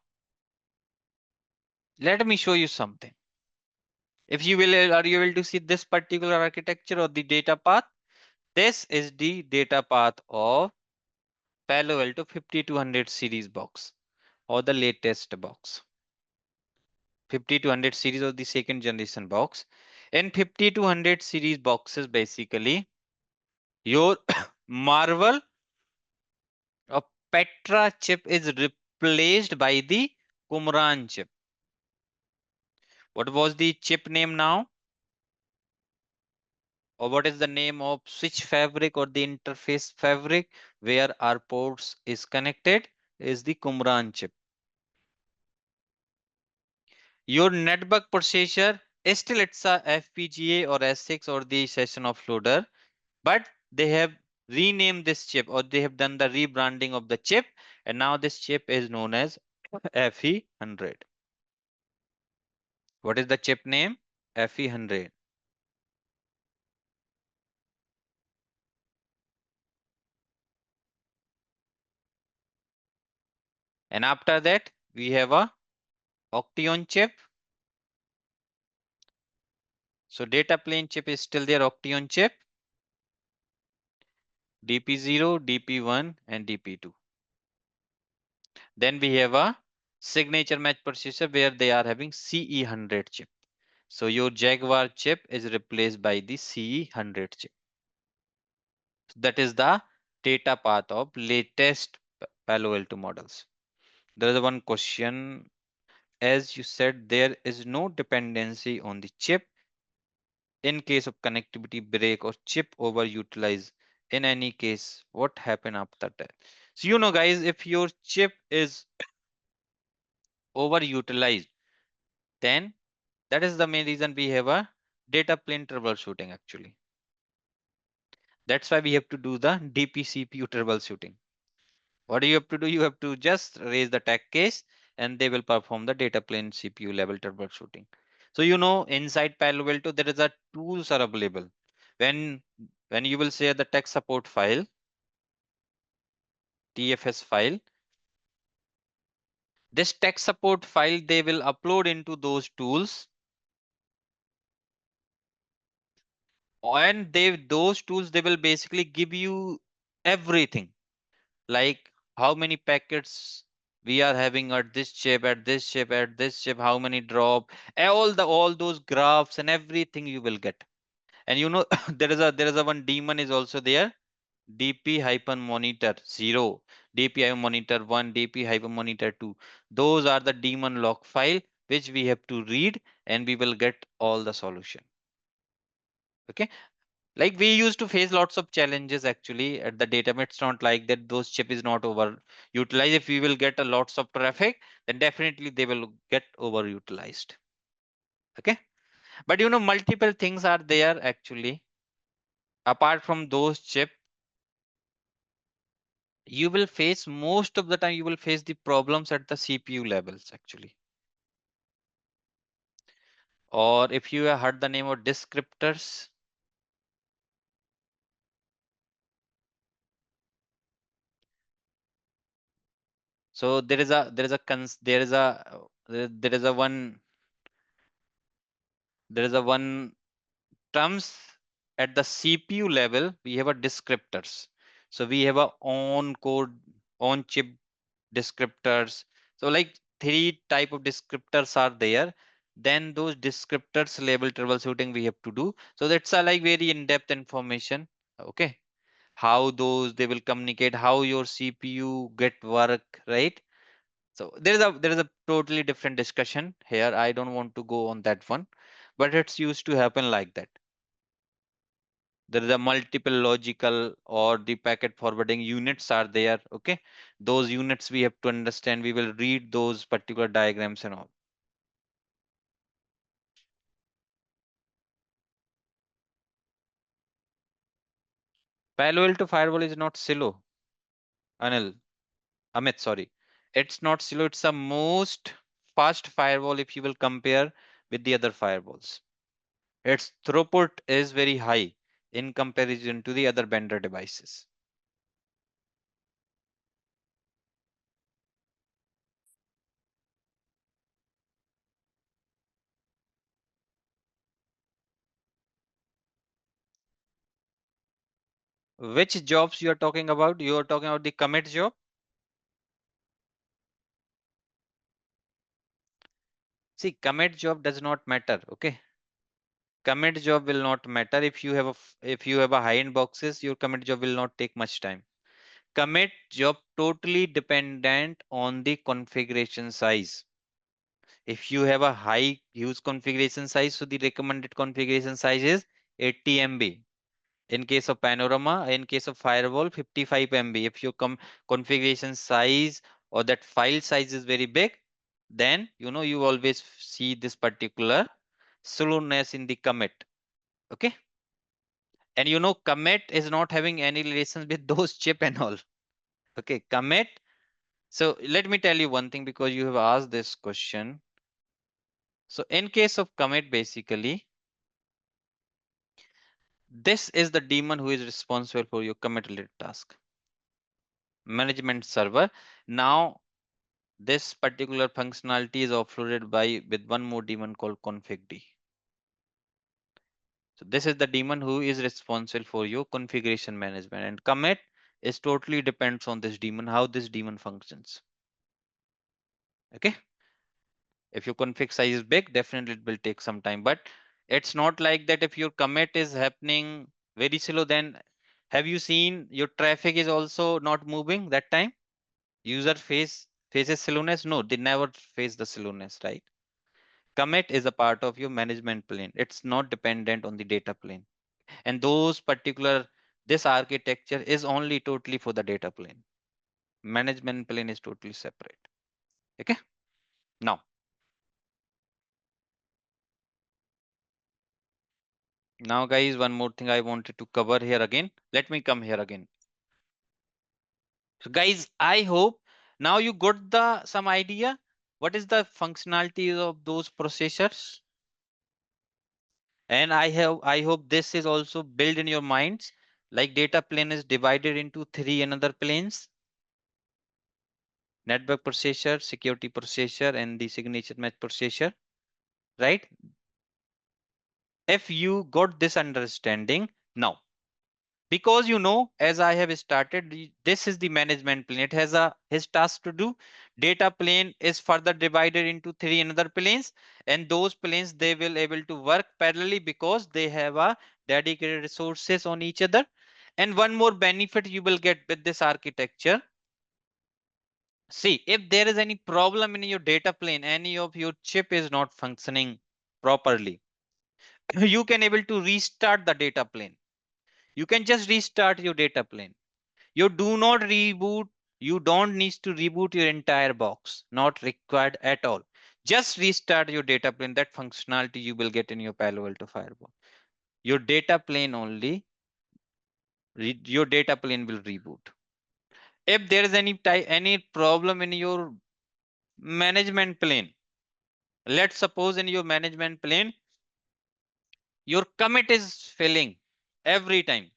let me show you something. If you will, are you able to see this particular architecture or the data path? This is the data path of Palo Alto 5200 series box or the latest box. 5200 series of the second generation box. In 5200 series boxes, basically your Marvel or Petra chip is replaced by the Qumran chip. What was the chip name now? or what is the name of switch fabric or the interface fabric where our ports is connected is the Qumran chip. Your network processor is still it's a FPGA or S6 or the session offloader, but they have renamed this chip or they have done the rebranding of the chip, and now this chip is known as FE100. What is the chip name? FE100. And after that, we have a Octeon chip. So data plane chip is still there, Octeon chip, DP0, DP1, and DP2. Then we have a signature match processor where they are having CE100 chip. So your Jaguar chip is replaced by the CE100 chip. That is the data path of latest Palo Alto models. There is one question. As you said, there is no dependency on the chip in case of connectivity break or chip overutilized. In any case, what happened after that? So guys, if your chip is overutilized, then that is the main reason we have a data plane troubleshooting actually. That's why we have to do the DP-CPU troubleshooting. What do you have to do? You have to just raise the tag case and they will perform the data plane CPU level troubleshooting. So inside Palo Alto there is a tools are available. When when you will say the tech support file, TFS file, this tech support file they will upload into those tools, and those tools they will basically give you everything, like how many packets we are having at this chip, at this chip, at this chip, how many drop, all those graphs and everything you will get. And there is a one daemon is also there, dp hyphen monitor 0, dp hyphen monitor 1, dp hyphen monitor 2. Those are the daemon log file which we have to read and we will get all the solution. Okay, like we used to face lots of challenges actually at the data. It's not like that those chip is not over utilized. If we will get a lots of traffic, then definitely they will get overutilized. Okay, but multiple things are there actually. Apart from those chip, you will face most of the time you will face the problems at the CPU levels actually. Or if you have heard the name of descriptors, so there is a one terms at the CPU level, we have a descriptors. So we have a on code, on chip descriptors. So like three type of descriptors are there. Then those descriptors label troubleshooting we have to do. So that's a like very in-depth information. Okay. How those they will communicate, how your CPU get work, right? So there is a totally different discussion here. I don't want to go on that one, but it's used to happen like that. There is a multiple logical or the packet forwarding units are there. Okay, those units we have to understand. We will read those particular diagrams and all. Palo Alto Firewall is not silo, Anil, Amit, sorry, it's not silo. It's the most fast firewall if you will compare with the other firewalls. Its throughput is very high in comparison to the other vendor devices. Which jobs you are talking about? You are talking about the commit job. See, commit job does not matter. Okay, commit job will not matter. If you have a high end boxes, your commit job will not take much time. Commit job totally dependent on the configuration size. If you have a high huge configuration size, so the recommended configuration size is 80 MB. In case of panorama, in case of firewall, 55 MB. If your configuration size or that file size is very big, then you always see this particular slowness in the commit. Okay. And commit is not having any relations with those chip and all. Okay, commit. So let me tell you one thing, because you have asked this question. So in case of commit, basically, this is the daemon who is responsible for your commit related task. Management server. Now, this particular functionality is offloaded with one more daemon called config-d. So this is the daemon who is responsible for your configuration management, and commit is totally depends on this daemon, how this daemon functions. Okay. If your config size is big, definitely it will take some time, but it's not like that. If your commit is happening very slow, then have you seen your traffic is also not moving that time? User faces slowness? No, they never face the slowness, right? Commit is a part of your management plane. It's not dependent on the data plane. And those particular, this architecture is only totally for the data plane. Management plane is totally separate. Okay. Now guys, one more thing I wanted to cover here again. Let me come here again. So guys, I hope now you got the some idea what is the functionality of those processors. And I hope this is also built in your minds, like data plane is divided into three another planes: network processor, security processor, and the signature match processor, right? If you got this understanding now, because as I have started, this is the management plane. It has his task to do. Data plane is further divided into three another planes, and those planes, they will able to work parallelly because they have a dedicated resources on each other. And one more benefit you will get with this architecture: see, if there is any problem in your data plane, any of your chip is not functioning properly, you can able to restart the data plane. You can just restart your data plane. You do not reboot. You don't need to reboot your entire box. Not required at all. Just restart your data plane. That functionality you will get in your Palo Alto Firewall. Your data plane only, your data plane will reboot. If there is any problem in your management plane, let's suppose in your management plane, your commit is failing every time,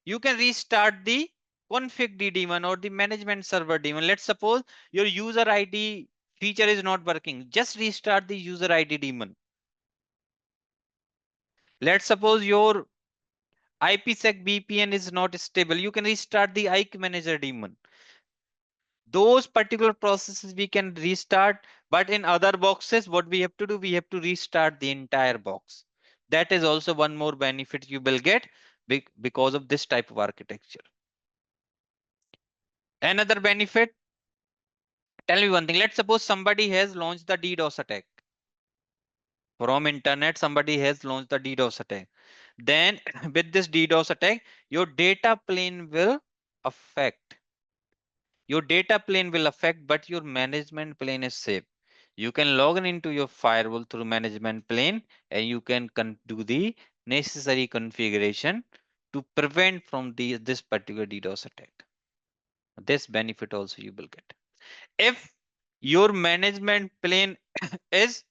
you can restart the config daemon or the management server daemon. Let's suppose your user ID feature is not working. Just restart the user ID daemon. Let's suppose your IPsec VPN is not stable. You can restart the IK manager daemon. Those particular processes we can restart, but in other boxes, what we have to do, we have to restart the entire box. That is also one more benefit you will get because of this type of architecture. Another benefit, tell me one thing. Let's suppose somebody has launched the DDoS attack. From internet, somebody has launched the DDoS attack. Then with this DDoS attack, your data plane will affect. Your data plane will affect, but your management plane is safe. You can log in into your firewall through management plane, and you can do the necessary configuration to prevent from this particular DDoS attack. This benefit also you will get. If your management plane is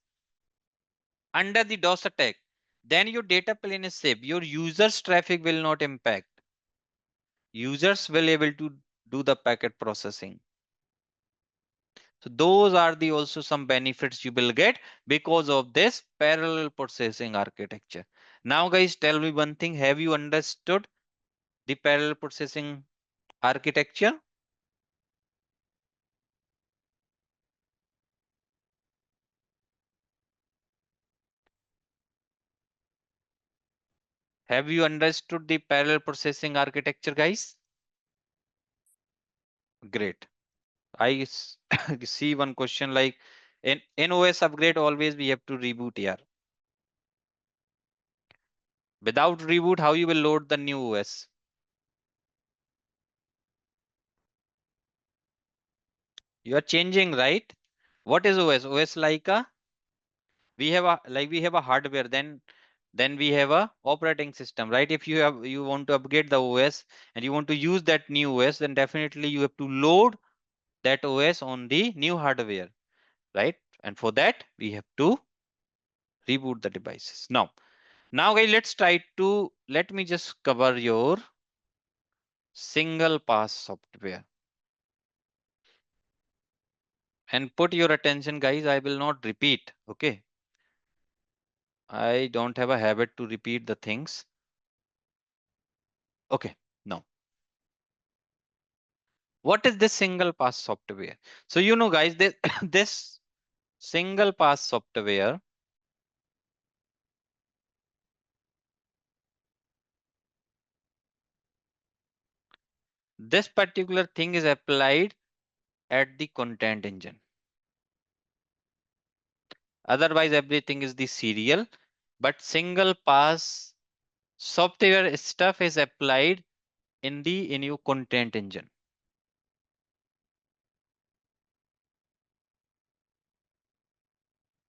under the DOS attack, then your data plane is safe. Your users traffic will not impact. Users will able to do the packet processing. So those are the also some benefits you will get because of this parallel processing architecture. Now guys, tell me one thing. Have you understood the parallel processing architecture? Have you understood the parallel processing architecture, guys? Great. I see one question like in OS upgrade always we have to reboot here. Without reboot, how you will load the new OS? You are changing, right? What is OS? OS like a we have a hardware, then we have a operating system, right? If you want to upgrade the OS and you want to use that new OS, then definitely you have to load that OS on the new hardware, right? And for that we have to reboot the devices. Now guys, let me just cover your single pass software. And put your attention guys, I will not repeat, okay? I don't have a habit to repeat the things. Okay, now what is this single pass software? So you know guys, this, this single pass software, this particular thing is applied at the content engine. Otherwise everything is the serial, but single pass software stuff is applied in your content engine.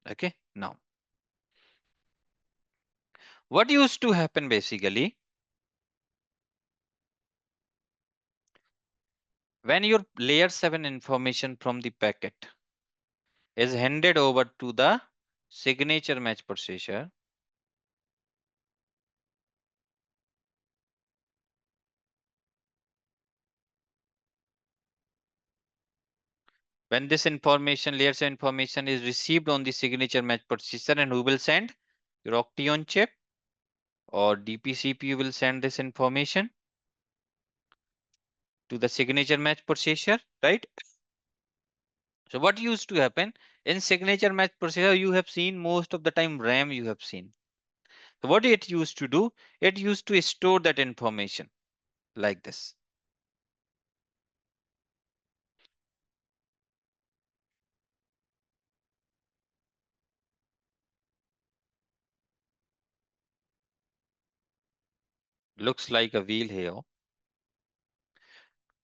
Okay, now what used to happen basically when your layer 7 information from the packet is handed over to the signature match processor, when this information, layer 7 information is received on the signature match processor, and who will send? Your Octeon chip or DPCP will send this information to the signature match processor, right? So what used to happen in signature match processor, you have seen most of the time RAM you have seen. So what it used to do, it used to store that information like this. Looks like a wheel here.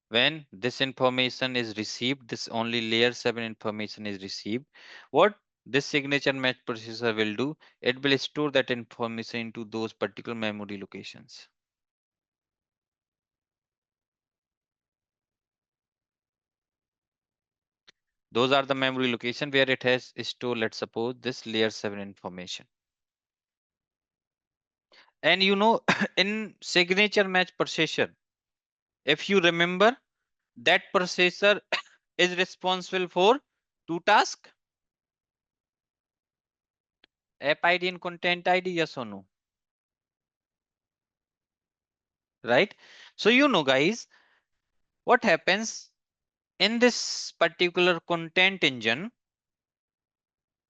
When this information is received, this only layer 7 information is received, what this signature match processor will do, it will store that information into those particular memory locations. Those are the memory location where it has stored, let's suppose, this layer 7 information. And you know, in signature match processor, if you remember, that processor is responsible for two tasks: app ID and content ID, yes or no? Right? So you know guys, what happens in this particular content engine,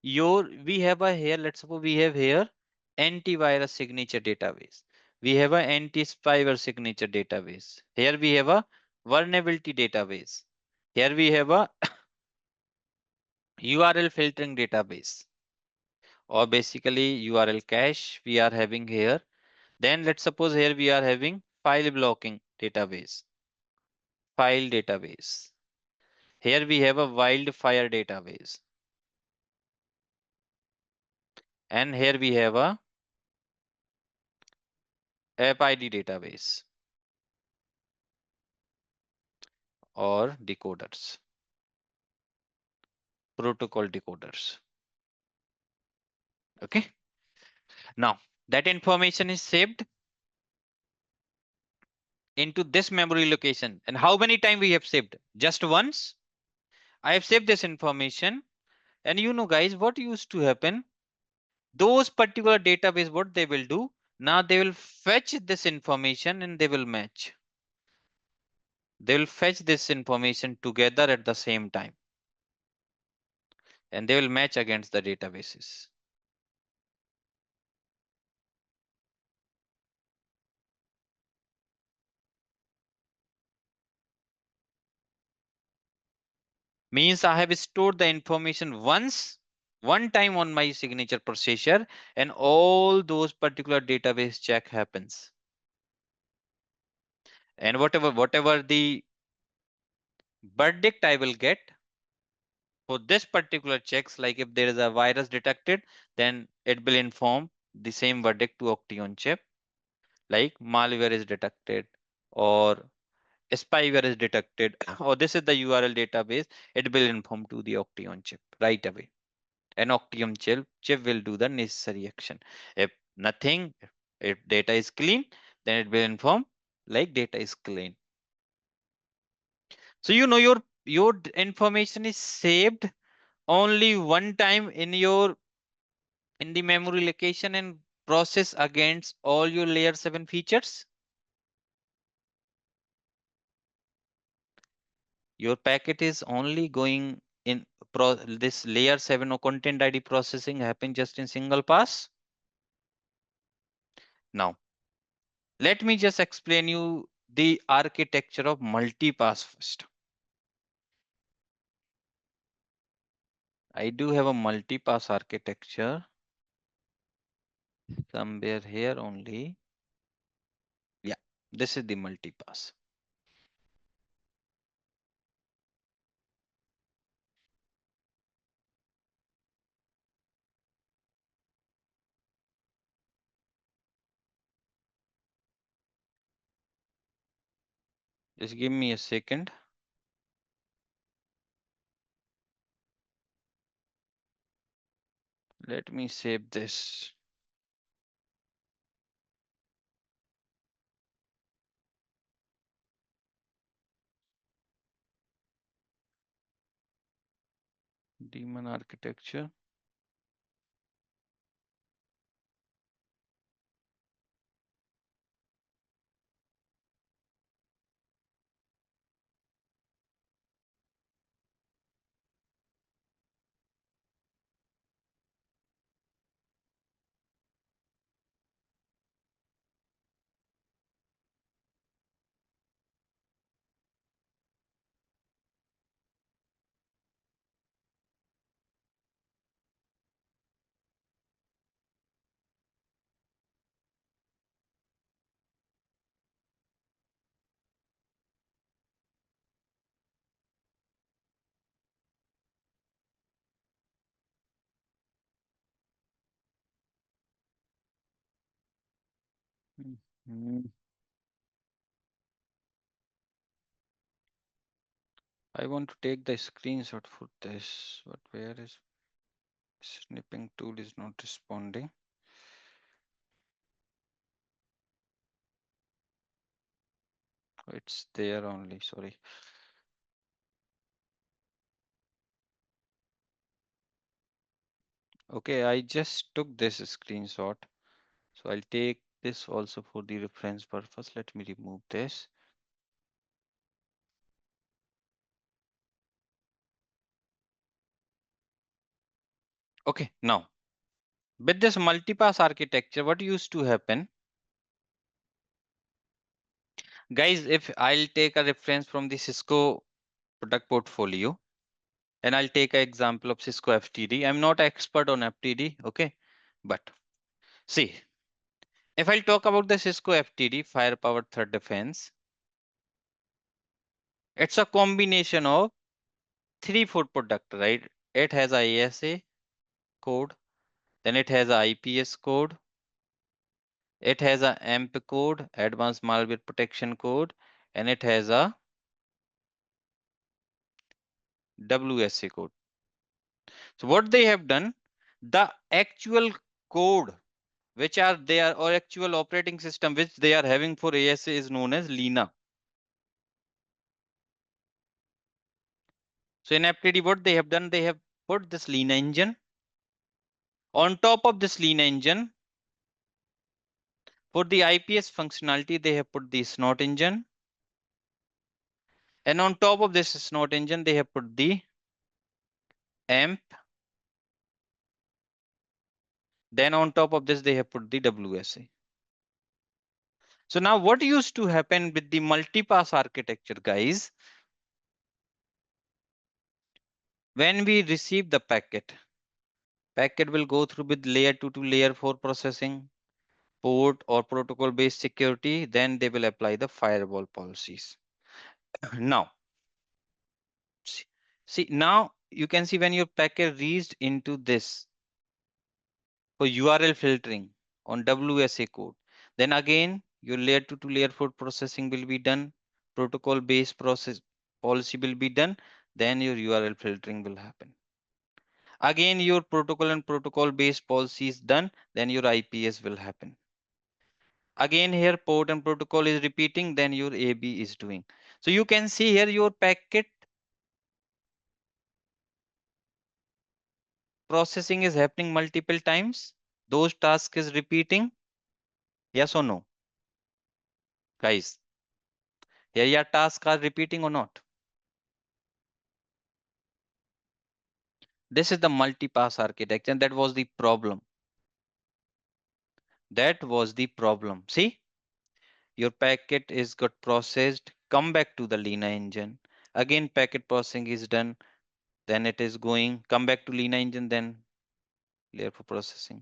we have a here, let's suppose we have here antivirus signature database. We have a anti-spyware signature database. Here we have a vulnerability database. Here we have a URL filtering database, or basically URL cache we are having here. Then let's suppose here we are having file blocking database, file database. Here we have a wildfire database. And here we have a app ID database or decoders, protocol decoders. Okay. Now that information is saved into this memory location. And how many times we have saved? Just once. I have saved this information. And you know, guys, what used to happen? Those particular database, what they will do? Now they will fetch this information and they will match. They will fetch this information together at the same time. And they will match against the databases. Means I have stored the information once one time on my signature procedure, and all those particular database check happens. And whatever the verdict I will get for this particular checks, like if there is a virus detected, then it will inform the same verdict to Octi on chip, like malware is detected or spyware is detected, or this is the URL database, it will inform to the Octi on chip right away. An Octium chip will do the necessary action. If nothing, if data is clean, then it will inform like data is clean. So you know your information is saved only one time in the memory location and process against all your layer 7 features. Your packet is only going in this layer 7 or content ID processing happen just in single pass. Now, let me just explain you the architecture of multipass first. I do have a multipass architecture somewhere here only. Yeah, this is the multipass. Just give me a second. Let me save this. Daemon architecture. Mhm. I want to take the screenshot for this, but where is snipping tool is not responding. Oh, it's there only, sorry. Okay, I just took this screenshot. So I'll take this also for the reference purpose. Let me remove this. Okay, now with this multipass architecture, what used to happen? Guys, if I'll take a reference from the Cisco product portfolio, and I'll take an example of Cisco FTD. I'm not an expert on FTD, okay? But see, if I'll talk about the Cisco FTD, Firepower Threat Defense, it's a combination of 3-4 product, right? It has a ASA code, then it has a IPS code, it has a AMP code, Advanced Malware Protection code, and it has a WSA code. So what they have done, the actual code which are there or actual operating system which they are having for ASA is known as Lena. So in FTD, what they have done, they have put this Lena engine. On top of this Lena engine, for the IPS functionality, they have put the Snot engine. And on top of this Snot engine, they have put the AMP. Then on top of this, they have put the WSA. So now what used to happen with the multipass architecture, guys? When we receive the packet, Packet will go through with layer 2 to layer 4 processing, port or protocol based security. Then they will apply the firewall policies. Now, see, now you can see when your packet reached into this for URL filtering on WSA code, then again your layer 2 to layer 4 processing will be done, protocol based process policy will be done, then your URL filtering will happen. Again your protocol and protocol based policy is done, then your IPS will happen. Again here port and protocol is repeating, then your AB is doing. So you can see here your packet processing is happening multiple times. Those tasks is repeating. Yes or no? Guys, here your tasks are repeating or not? This is the multi-pass architecture, and that was the problem. That was the problem. See, your packet is got processed, come back to the Lena engine. Again, packet processing is done, then it is going, come back to Lena engine, then layer for processing.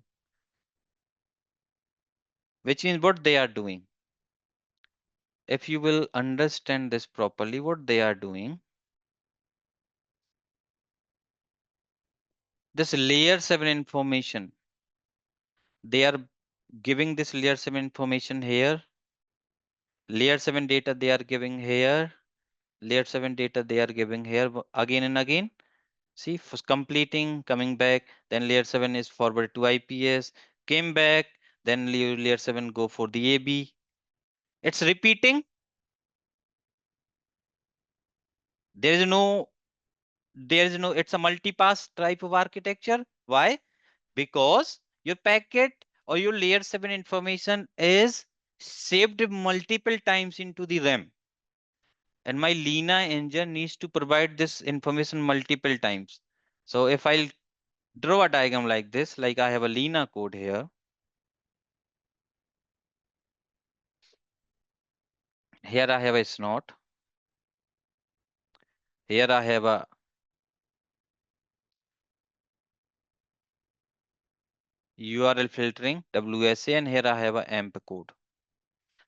Which means what they are doing. If you will understand this properly, what they are doing, this layer 7 information, they are giving this layer 7 information here, layer 7 data they are giving here, layer 7 data they are giving here again and again. See, for completing, coming back, then layer 7 is forwarded to IPS, came back, then layer 7 go for the AB. It's repeating. There is no, it's a multi-pass type of architecture. Why? Because your packet or your layer 7 information is saved multiple times into the RAM. And my Lena engine needs to provide this information multiple times. So if I'll draw a diagram like this, like I have a Lena code here. Here I have a snot. Here I have a URL filtering WSA, and here I have a AMP code.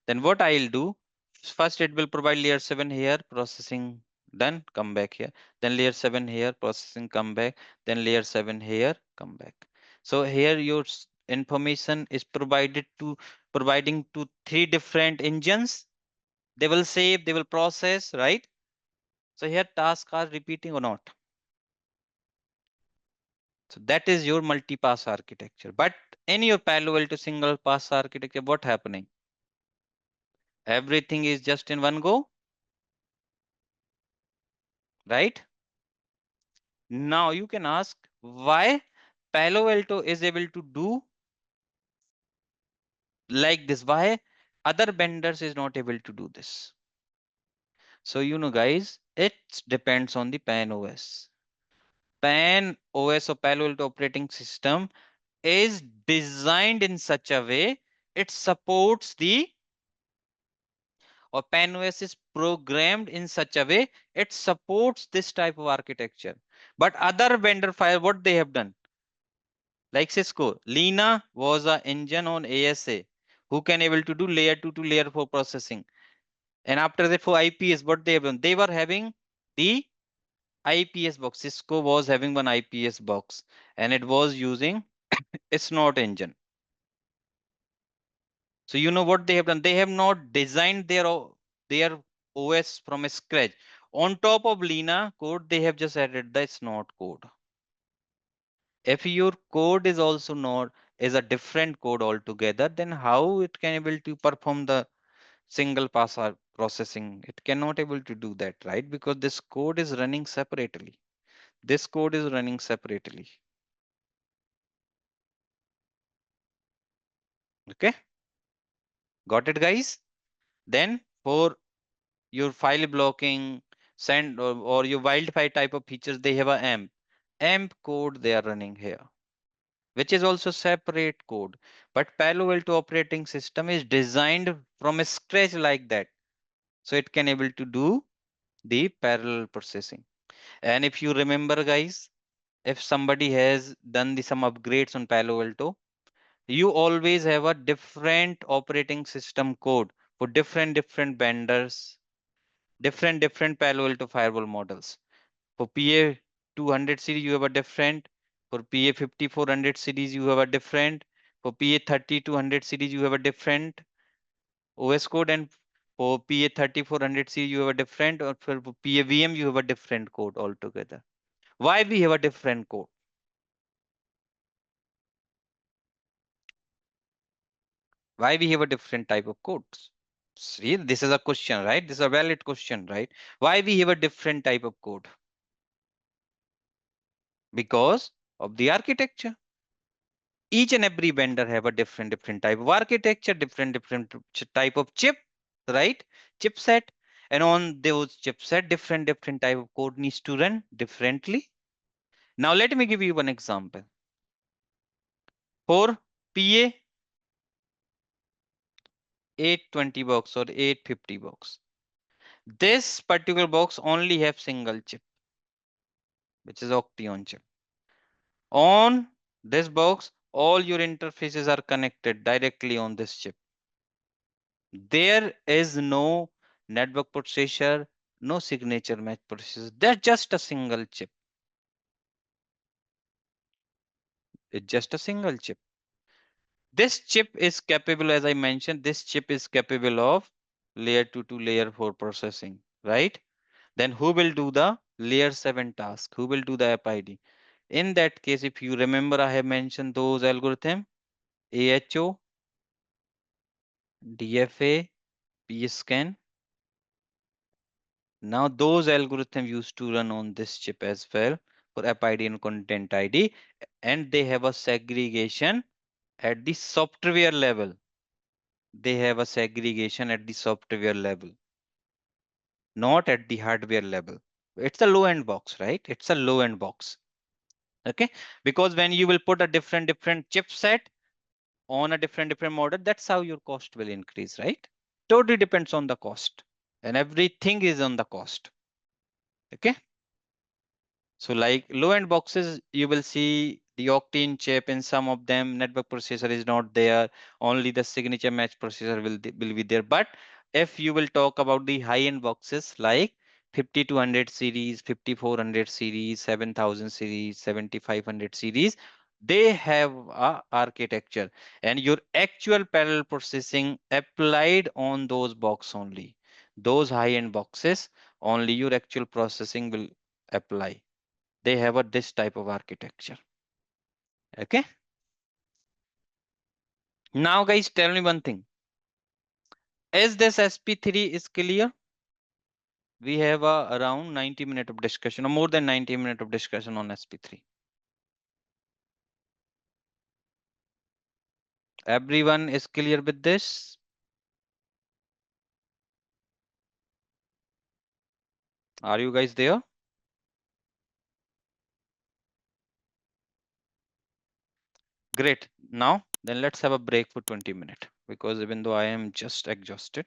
Then what I'll do, first it will provide layer 7 here, processing done, come back here. Then layer 7 here, processing, come back. Then layer 7 here, come back. So here your information is providing to three different engines. They will save, they will process, right? So here tasks are repeating or not. So that is your multi-pass architecture. But in your Palo Alto single pass architecture, what happening? Everything is just in one go, right? Now you can ask why Palo Alto is able to do like this. Why other vendors is not able to do this? So guys, it depends on the PAN OS. PAN OS or Palo Alto operating system is designed in such a way it supports the or PAN OS is programmed in such a way it supports this type of architecture. But other vendor fire, what they have done, like Cisco, Lena was an engine on ASA who can able to do layer 2 to layer 4 processing. And after that for IPS, what they have done, they were having the IPS box. Cisco was having one IPS box and it was using it's not engine. So what they have done? They have not designed their OS from scratch. On top of Lena code, they have just added the snot code. If your code is also not is a different code altogether, then how it can able to perform the single pass processing? It cannot able to do that, right? Because this code is running separately. This code is running separately. Okay, got it, guys? Then for your file blocking, send or your wildfire type of features, they have a AMP code they are running here, which is also separate code. But Palo Alto operating system is designed from scratch like that. So it can able to do the parallel processing. And if you remember, guys, if somebody has done some upgrades on Palo Alto, you always have a different operating system code for different vendors, different Palo Alto firewall models. For PA 200 series, you have a different. For PA 5400 series, you have a different. For PA 3200 series, you have a different OS code, and for PA 3400 series, you have a different. Or for PA VM, you have a different code altogether. Why we have a different code? Why we have a different type of codes? See, this is a question, right? This is a valid question, right? Why we have a different type of code? Because of the architecture. Each and every vendor have a different type of architecture, different type of chip, right? Chipset. And on those chipset, different type of code needs to run differently. Now let me give you one example. For PA 820 box or 850 box, this particular box only have single chip, which is Octeon chip. On this box, all your interfaces are connected directly on this chip. There is no network processor, no signature match processor. That's just a single chip. It's just a single chip. This chip is capable, as I mentioned, this chip is capable of layer 2 to layer 4 processing, right? Then who will do the layer 7 task? Who will do the app ID? In that case, if you remember, I have mentioned those algorithms, AHO, DFA, PScan. Now those algorithms used to run on this chip as well for app ID and content ID, and they have a segregation at the software level. They have a segregation at the software level, not at the hardware level. It's a low end box, right? It's a low end box. Okay, because when you will put a different chipset on a different model, that's how your cost will increase, right? Totally depends on the cost, and everything is on the cost. Okay. So like low end boxes, you will see the Octane chip. In some of them, network processor is not there. Only the signature match processor will be there. But if you will talk about the high end boxes like 5200 series, 5400 series, 7000 series, 7500 series, they have a architecture and your actual parallel processing applied on those box only. Those high end boxes, only your actual processing will apply. They have this type of architecture. Okay. Now guys, tell me one thing. Is this SP3 is clear? We have around 90 minutes of discussion or more than 90 minutes of discussion on SP3. Everyone is clear with this? Are you guys there? Great. Now then let's have a break for 20 minutes because even though I am just exhausted.